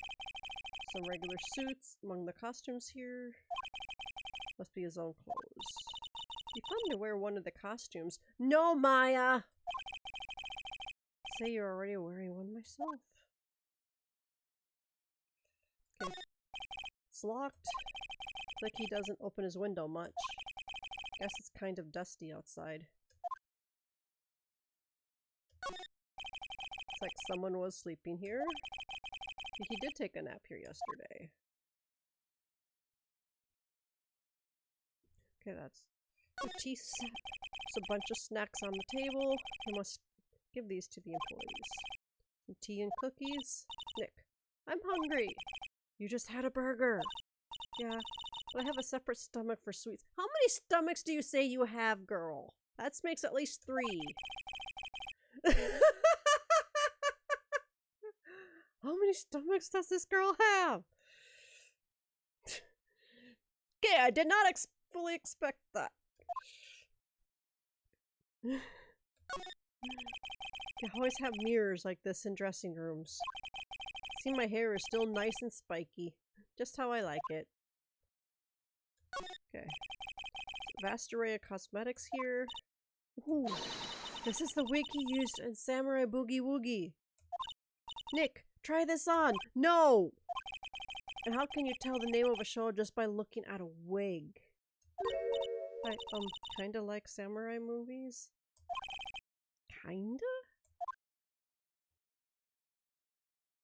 Some regular suits among the costumes here. Must be his own clothes. Be fun to wear one of the costumes. No, Maya! Say you're already wearing one myself. Okay. It's locked. Like he doesn't open his window much. Guess it's kind of dusty outside. It's like someone was sleeping here. He did take a nap here yesterday. Okay, that's the tea set. There's a bunch of snacks on the table. I must give these to the employees. Some tea and cookies. Nick, I'm hungry. You just had a burger. Yeah, but I have a separate stomach for sweets. How many stomachs do you say you have, girl? That makes at least 3. How many stomachs does this girl have? Okay, I did not fully expect that. You always have mirrors like this in dressing rooms. See, my hair is still nice and spiky. Just how I like it. Okay. Vast array of cosmetics here. Ooh, this is the wig he used in Samurai Boogie Woogie. Nick, try this on. No! And how can you tell the name of a show just by looking at a wig? I, kinda like samurai movies. Kinda?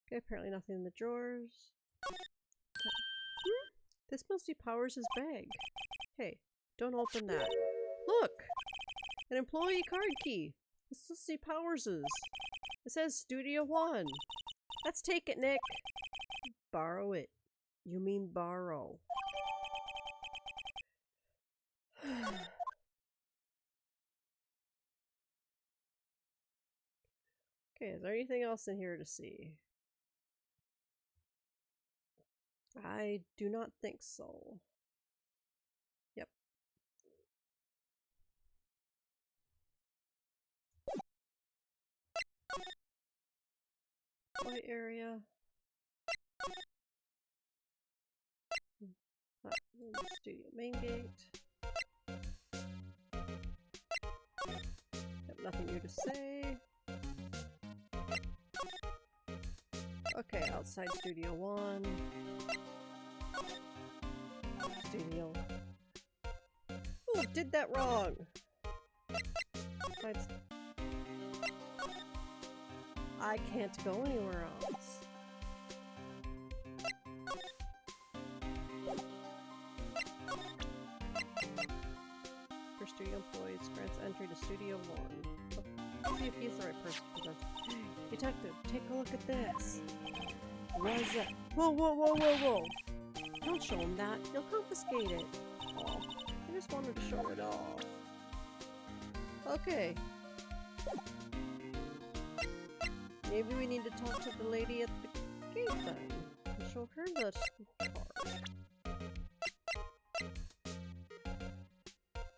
Okay, apparently nothing in the drawers. This must be Powers' bag. Hey, don't open that. Look! An employee card key. This must be Powers'. It says Studio One. Let's take it, Nick. Borrow it. You mean borrow. Okay, is there anything else in here to see? I do not think so. Yep. Toy area. Studio main gate. Have nothing new to say. Okay, outside Studio One. Studio. Ooh, did that wrong! I can't go anywhere else. For studio employees, grants entry to Studio One. Let's see if he's the right person to present. Detective, take a look at this. What is that? Whoa, whoa, whoa, whoa, whoa! Don't show him that. He'll confiscate it. Oh, I just wanted to show it off. Okay. Maybe we need to talk to the lady at the gate then. And show her the card.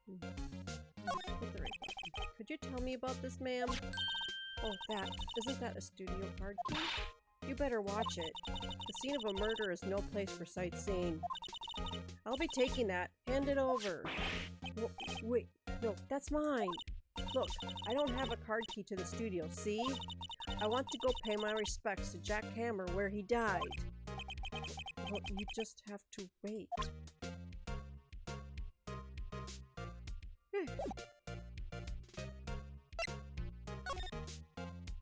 Hit the right button. Could you tell me about this, ma'am? Oh, that. Isn't that a studio card key? You better watch it. The scene of a murder is no place for sightseeing. I'll be taking that. Hand it over. Wait, no, that's mine. Look, I don't have a card key to the studio, see? I want to go pay my respects to Jack Hammer where he died. Well, you just have to wait.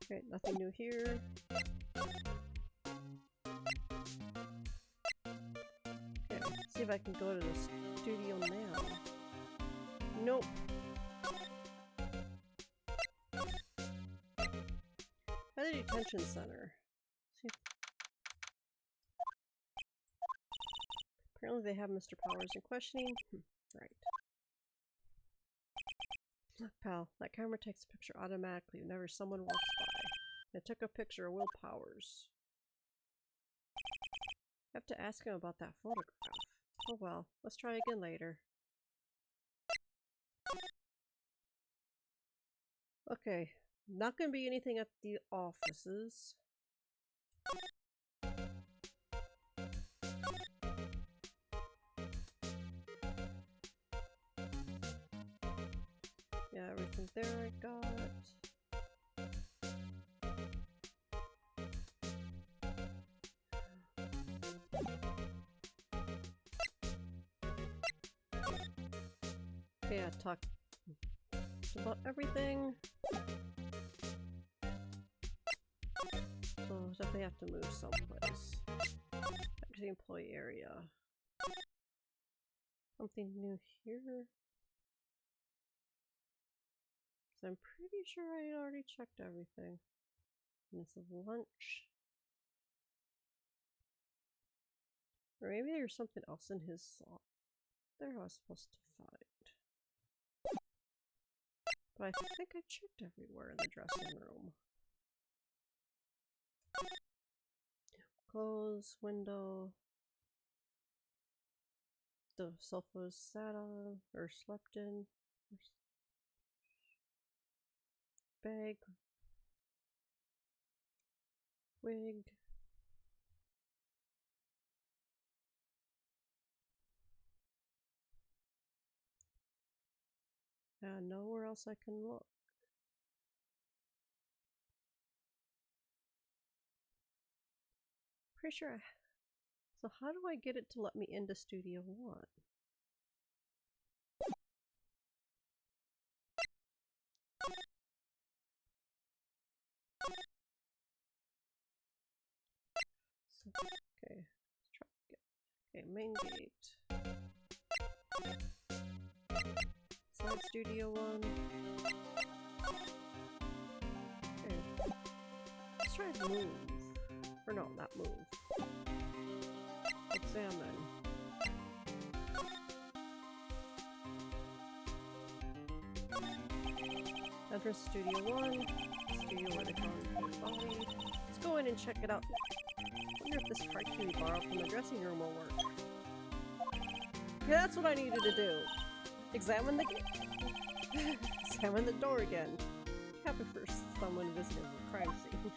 Okay, nothing new here. Okay, let's see if I can go to the studio now. Nope. detention center. See. Apparently they have Mr. Powers in questioning. Right. Look, pal, that camera takes a picture automatically whenever someone walks by. It took a picture of Will Powers. I have to ask him about that photograph. Oh well, let's try again later. Okay, not gonna be anything at the offices. Yeah, everything there I got. Yeah, talk about everything. So definitely have to move someplace. Back to the employee area. Something new here? So I'm pretty sure I already checked everything. Miss lunch. Or maybe there's something else in his slot there I was supposed to find. But I think I checked everywhere in the dressing room. Clothes, window. The sofa was sat on or slept in. Bag. Wig. Nowhere else I can look. Pretty sure so how do I get it to let me into Studio One? So, okay, let's try again. Okay, main gate. Side Studio One. Okay. Let's try to move. Or no, not move. Examine. Entrance Studio 1. Studio where they found his body. Let's go in and check it out. Wonder if this card can be borrowed from the dressing room will work. Okay, that's what I needed to do. Examine the gate. Examine the door again. Happy for someone visiting the crime scene.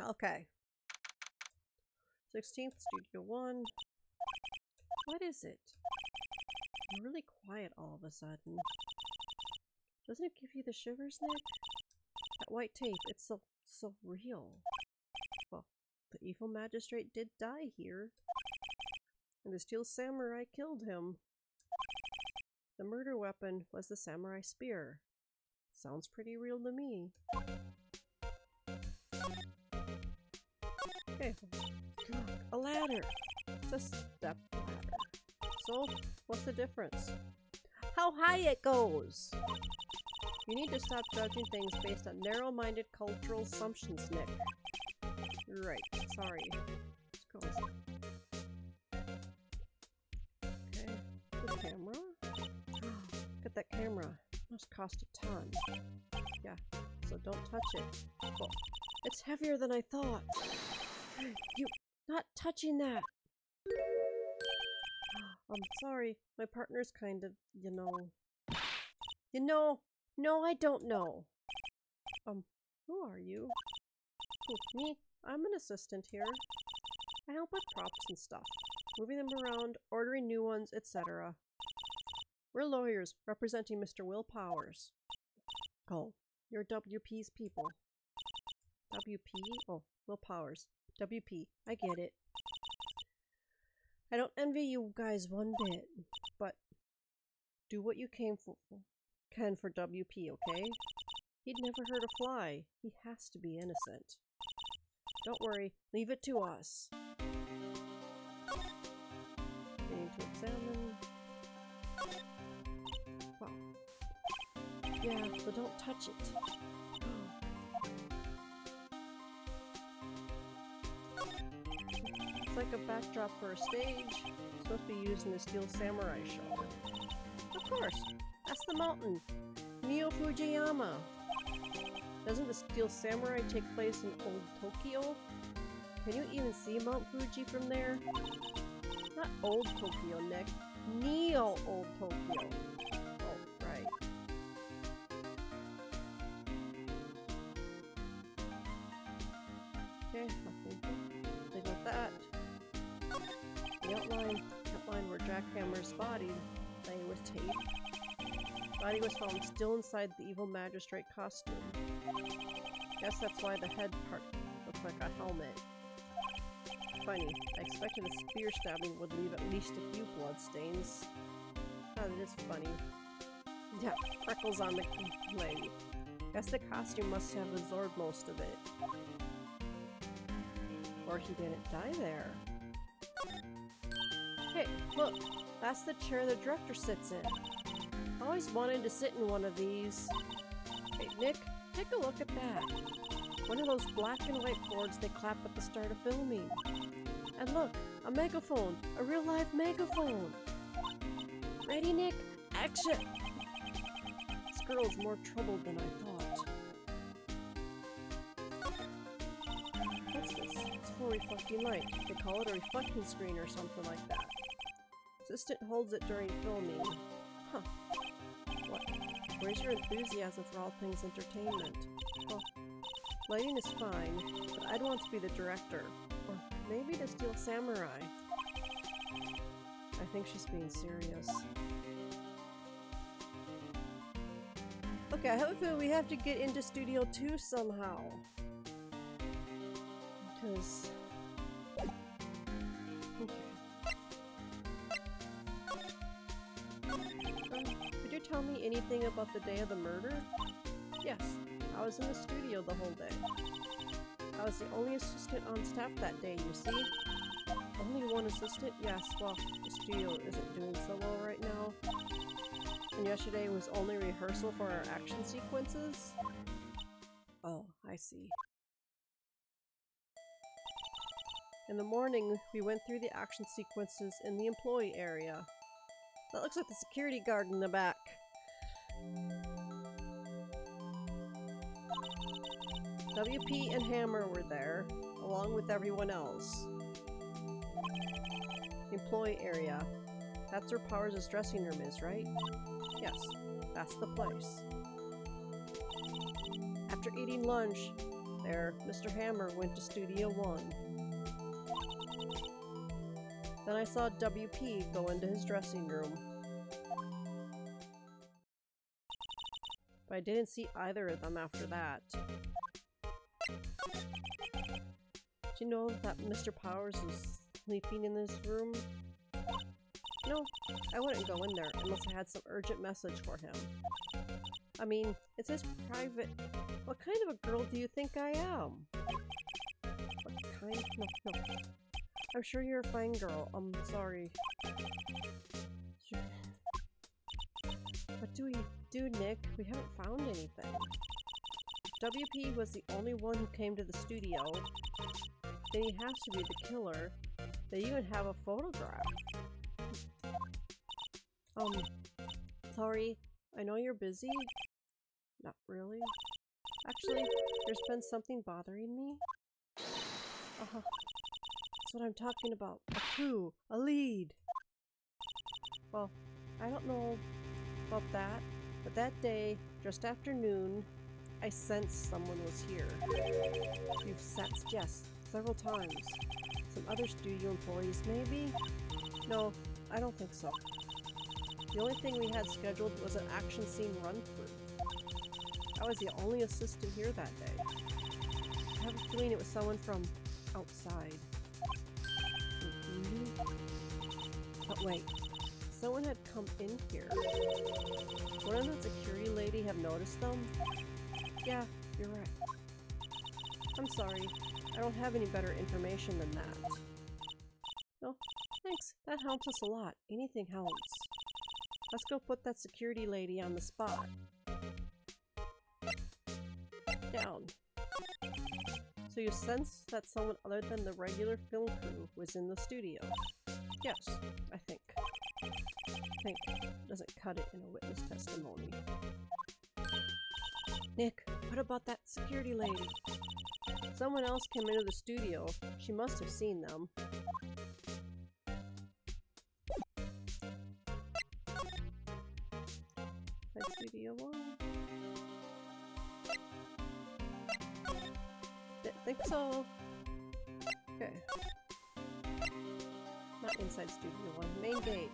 Okay. 16th, Studio 1. What is it? I'm really quiet all of a sudden. Doesn't it give you the shivers, Nick? That white tape, it's so real. Well, the evil magistrate did die here. And the steel samurai killed him. The murder weapon was the samurai spear. Sounds pretty real to me. Okay. A ladder! It's a step ladder. So, what's the difference? How high it goes! You need to stop judging things based on narrow-minded cultural assumptions, Nick. Right, sorry. Let's go. Okay, the camera. Look at that camera. Must cost a ton. Yeah, so don't touch it. Oh, it's heavier than I thought. You not touching that. I'm sorry. My partner's kind of, you know. No, I don't know. Who are you? Me? I'm an assistant here. I help with props and stuff. Moving them around, ordering new ones, etc. We're lawyers representing Mr. Will Powers. Oh, you're WP's people. WP? Oh, Will Powers. WP. I get it. I don't envy you guys one bit, but do what you can for WP, okay? He'd never hurt a fly. He has to be innocent. Don't worry, leave it to us. We need to examine. Wow. Yeah, but don't touch it. It's like a backdrop for a stage. It's supposed to be used in the Steel Samurai show. Of course, that's the mountain. Neo Fujiyama. Doesn't the Steel Samurai take place in old Tokyo? Can you even see Mount Fuji from there? Not old Tokyo, Nick. Neo old Tokyo. Oh, right. Okay, nothing with that. The outline where Jackhammer's body lay with tape. Body was found still inside the evil magistrate costume. Guess that's why the head part looked like a helmet. Funny, I expected a spear stabbing would leave at least a few bloodstains. Oh, that is funny. Yeah, freckles on the leg. Guess the costume must have absorbed most of it. Or he didn't die there. Hey, look! That's the chair the director sits in. I always wanted to sit in one of these. Hey, Nick, take a look at that. One of those black and white boards they clap at the start of filming. And look, a megaphone! A real-life megaphone! Ready, Nick? Action! This girl's more troubled than I thought. What's this? It's for reflecting light. They call it a reflecting screen or something like that. Assistant holds it during filming. Huh. What? Where's your enthusiasm for all things entertainment? Well, lighting is fine, but I'd want to be the director. Or maybe the Steel Samurai. I think she's being serious. Okay, I have a feeling we have to get into Studio 2 somehow. Because... okay. Could you tell me anything about the day of the murder? Yes, I was in the studio the whole day. I was the only assistant on staff that day, you see? Only one assistant? Yes, well, the studio isn't doing so well right now. And yesterday was only rehearsal for our action sequences? Oh, I see. In the morning, we went through the action sequences in the employee area. That looks like the security guard in the back. WP and Hammer were there, along with everyone else. Employee area. That's where Powers' dressing room is, right? Yes, that's the place. After eating lunch, there, Mr. Hammer went to Studio 1. Then I saw WP go into his dressing room. But I didn't see either of them after that. Do you know that Mr. Powers was sleeping in this room? No, I wouldn't go in there unless I had some urgent message for him. I mean, it's his private... What kind of a girl do you think I am? What kind? No. I'm sure you're a fine girl. I'm sorry. What do we do, Nick? We haven't found anything. WP was the only one who came to the studio. Then he has to be the killer. They even have a photograph. Sorry. I know you're busy. Not really. Actually, there's been something bothering me. That's what I'm talking about. A clue. A lead. Well, I don't know about that, but that day, just after noon, I sensed someone was here. You've sensed, yes, several times. Some other studio employees, maybe? No, I don't think so. The only thing we had scheduled was an action scene run-through. I was the only assistant here that day. I have a feeling it was someone from outside. But wait, someone had come in here. Wouldn't the security lady have noticed them? Yeah, you're right. I'm sorry, I don't have any better information than that. No, thanks, that helps us a lot. Anything helps. Let's go put that security lady on the spot. down. So you sense that someone other than the regular film crew was in the studio? Yes, I think. Doesn't cut it in a witness testimony. Nick, what about that security lady? Someone else came into the studio. She must have seen them. That's Studio 1. Didn't think so. Okay. Not inside Studio 1. Main gate.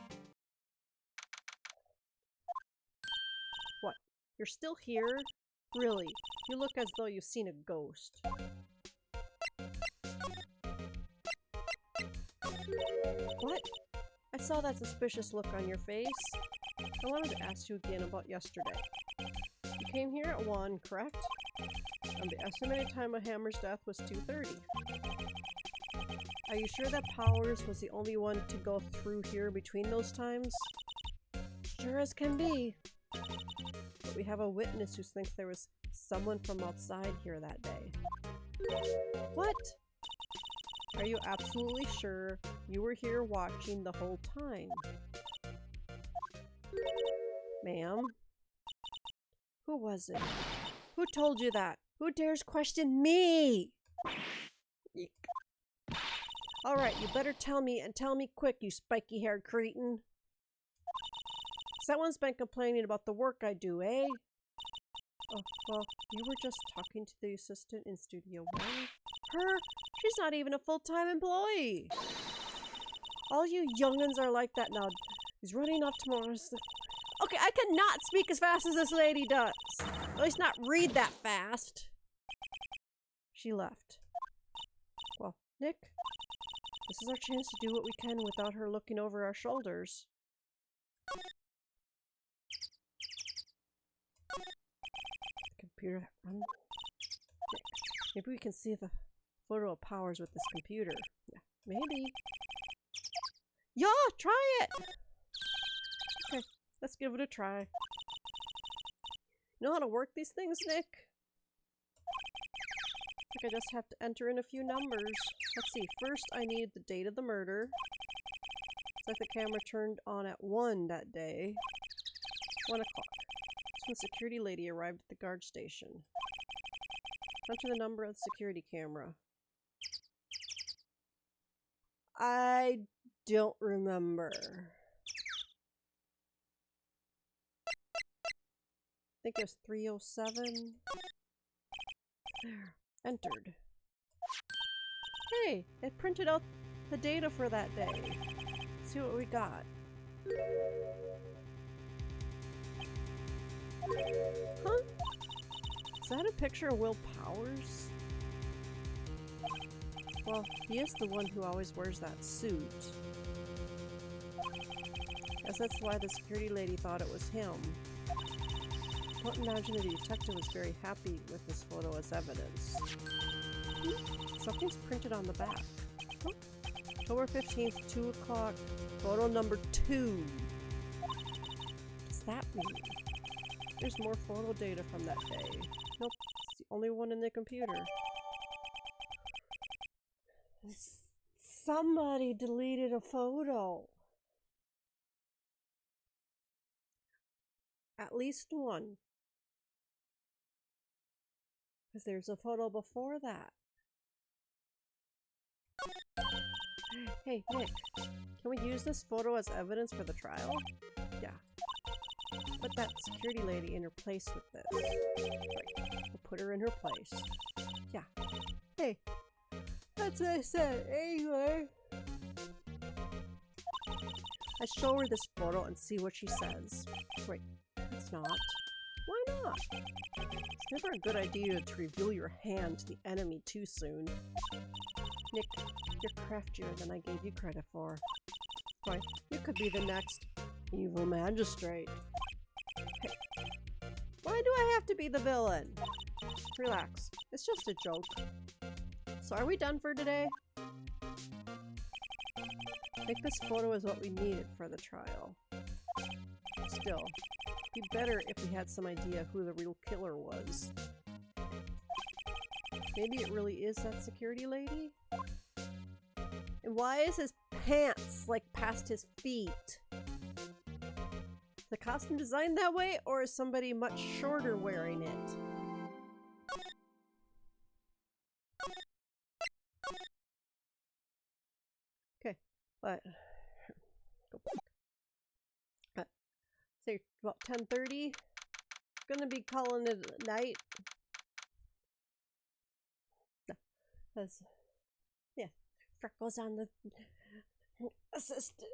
What? You're still here? Really? You look as though you've seen a ghost. What? I saw that suspicious look on your face. I wanted to ask you again about yesterday. You came here at 1, correct? And the estimated time of Hammer's death was 2:30. Are you sure that Powers was the only one to go through here between those times? Sure as can be. But we have a witness who thinks there was someone from outside here that day. What? Are you absolutely sure you were here watching the whole time? Ma'am? Who was it? Who told you that? Who dares question me? Eek. Alright, you better tell me, and tell me quick, you spiky-haired cretin. Someone's been complaining about the work I do, eh? Oh, well, you were just talking to the assistant in Studio 1. Her? She's not even a full-time employee. All you young'uns are like that now. He's running off tomorrow. Okay, I cannot speak as fast as this lady does. At least not read that fast. She left. Well, Nick, this is our chance to do what we can without her looking over our shoulders. Computer that runs. Maybe we can see the photo of Powers with this computer. Yeah, maybe. Yeah, try it! Okay, let's give it a try. You know how to work these things, Nick? I think I just have to enter in a few numbers. Let's see, first I need the date of the murder. It's like the camera turned on at 1 that day. 1 o'clock. That's when the security lady arrived at the guard station. Enter the number of the security camera. I don't remember. I think it was 307. There. Entered. Hey, it printed out the data for that day. Let's see what we got. Huh? Is that a picture of Will Powers? Well, he is the one who always wears that suit. Guess that's why the security lady thought it was him. I don't imagine the detective was very happy with this photo as evidence. Something's printed on the back. Oh. October 15th, 2 o'clock, photo number 2. What does that mean? There's more photo data from that day. Nope, it's the only one in the computer. Somebody deleted a photo. At least one. Because there's a photo before that. Hey, Nick. Can we use this photo as evidence for the trial? Yeah. Put that security lady in her place with this. Right. We'll put her in her place. Yeah. Hey. That's what I said. Anyway. Let's show her this photo and see what she says. Wait. It's not. Why not? It's never a good idea to reveal your hand to the enemy too soon. Nick, you're craftier than I gave you credit for. Why, you could be the next evil magistrate. Hey, why do I have to be the villain? Relax, it's just a joke. So are we done for today? I think this photo is what we needed for the trial. Still, it'd be better if we had some idea who the real killer was. Maybe it really is that security lady? And why is his pants like past his feet? Is the costume designed that way, or is somebody much shorter wearing it? Okay, but go back. Say about 10:30. Gonna be calling it a night. Because, yeah, freckles on the assistant.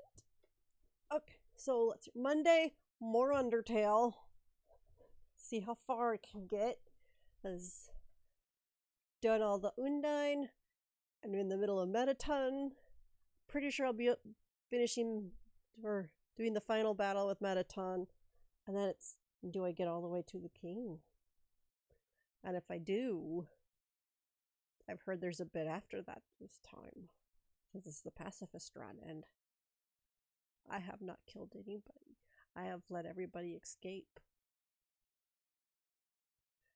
Okay, so let's Monday, more Undertale. See how far I can get. Has done all the Undine. I'm in the middle of Metaton. Pretty sure I'll be finishing or doing the final battle with Metaton. And then it's, do I get all the way to the king? And if I do, I've heard there's a bit after that this time. This is the pacifist run, and I have not killed anybody. I have let everybody escape.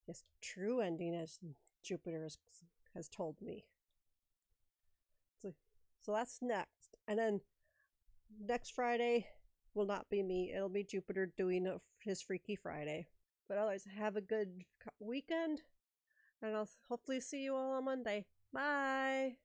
Yes, true ending, as Jupiter has told me. So that's next. And then next Friday will not be me. It'll be Jupiter doing his Freaky Friday. But otherwise, have a good weekend. And I'll hopefully see you all on Monday. Bye!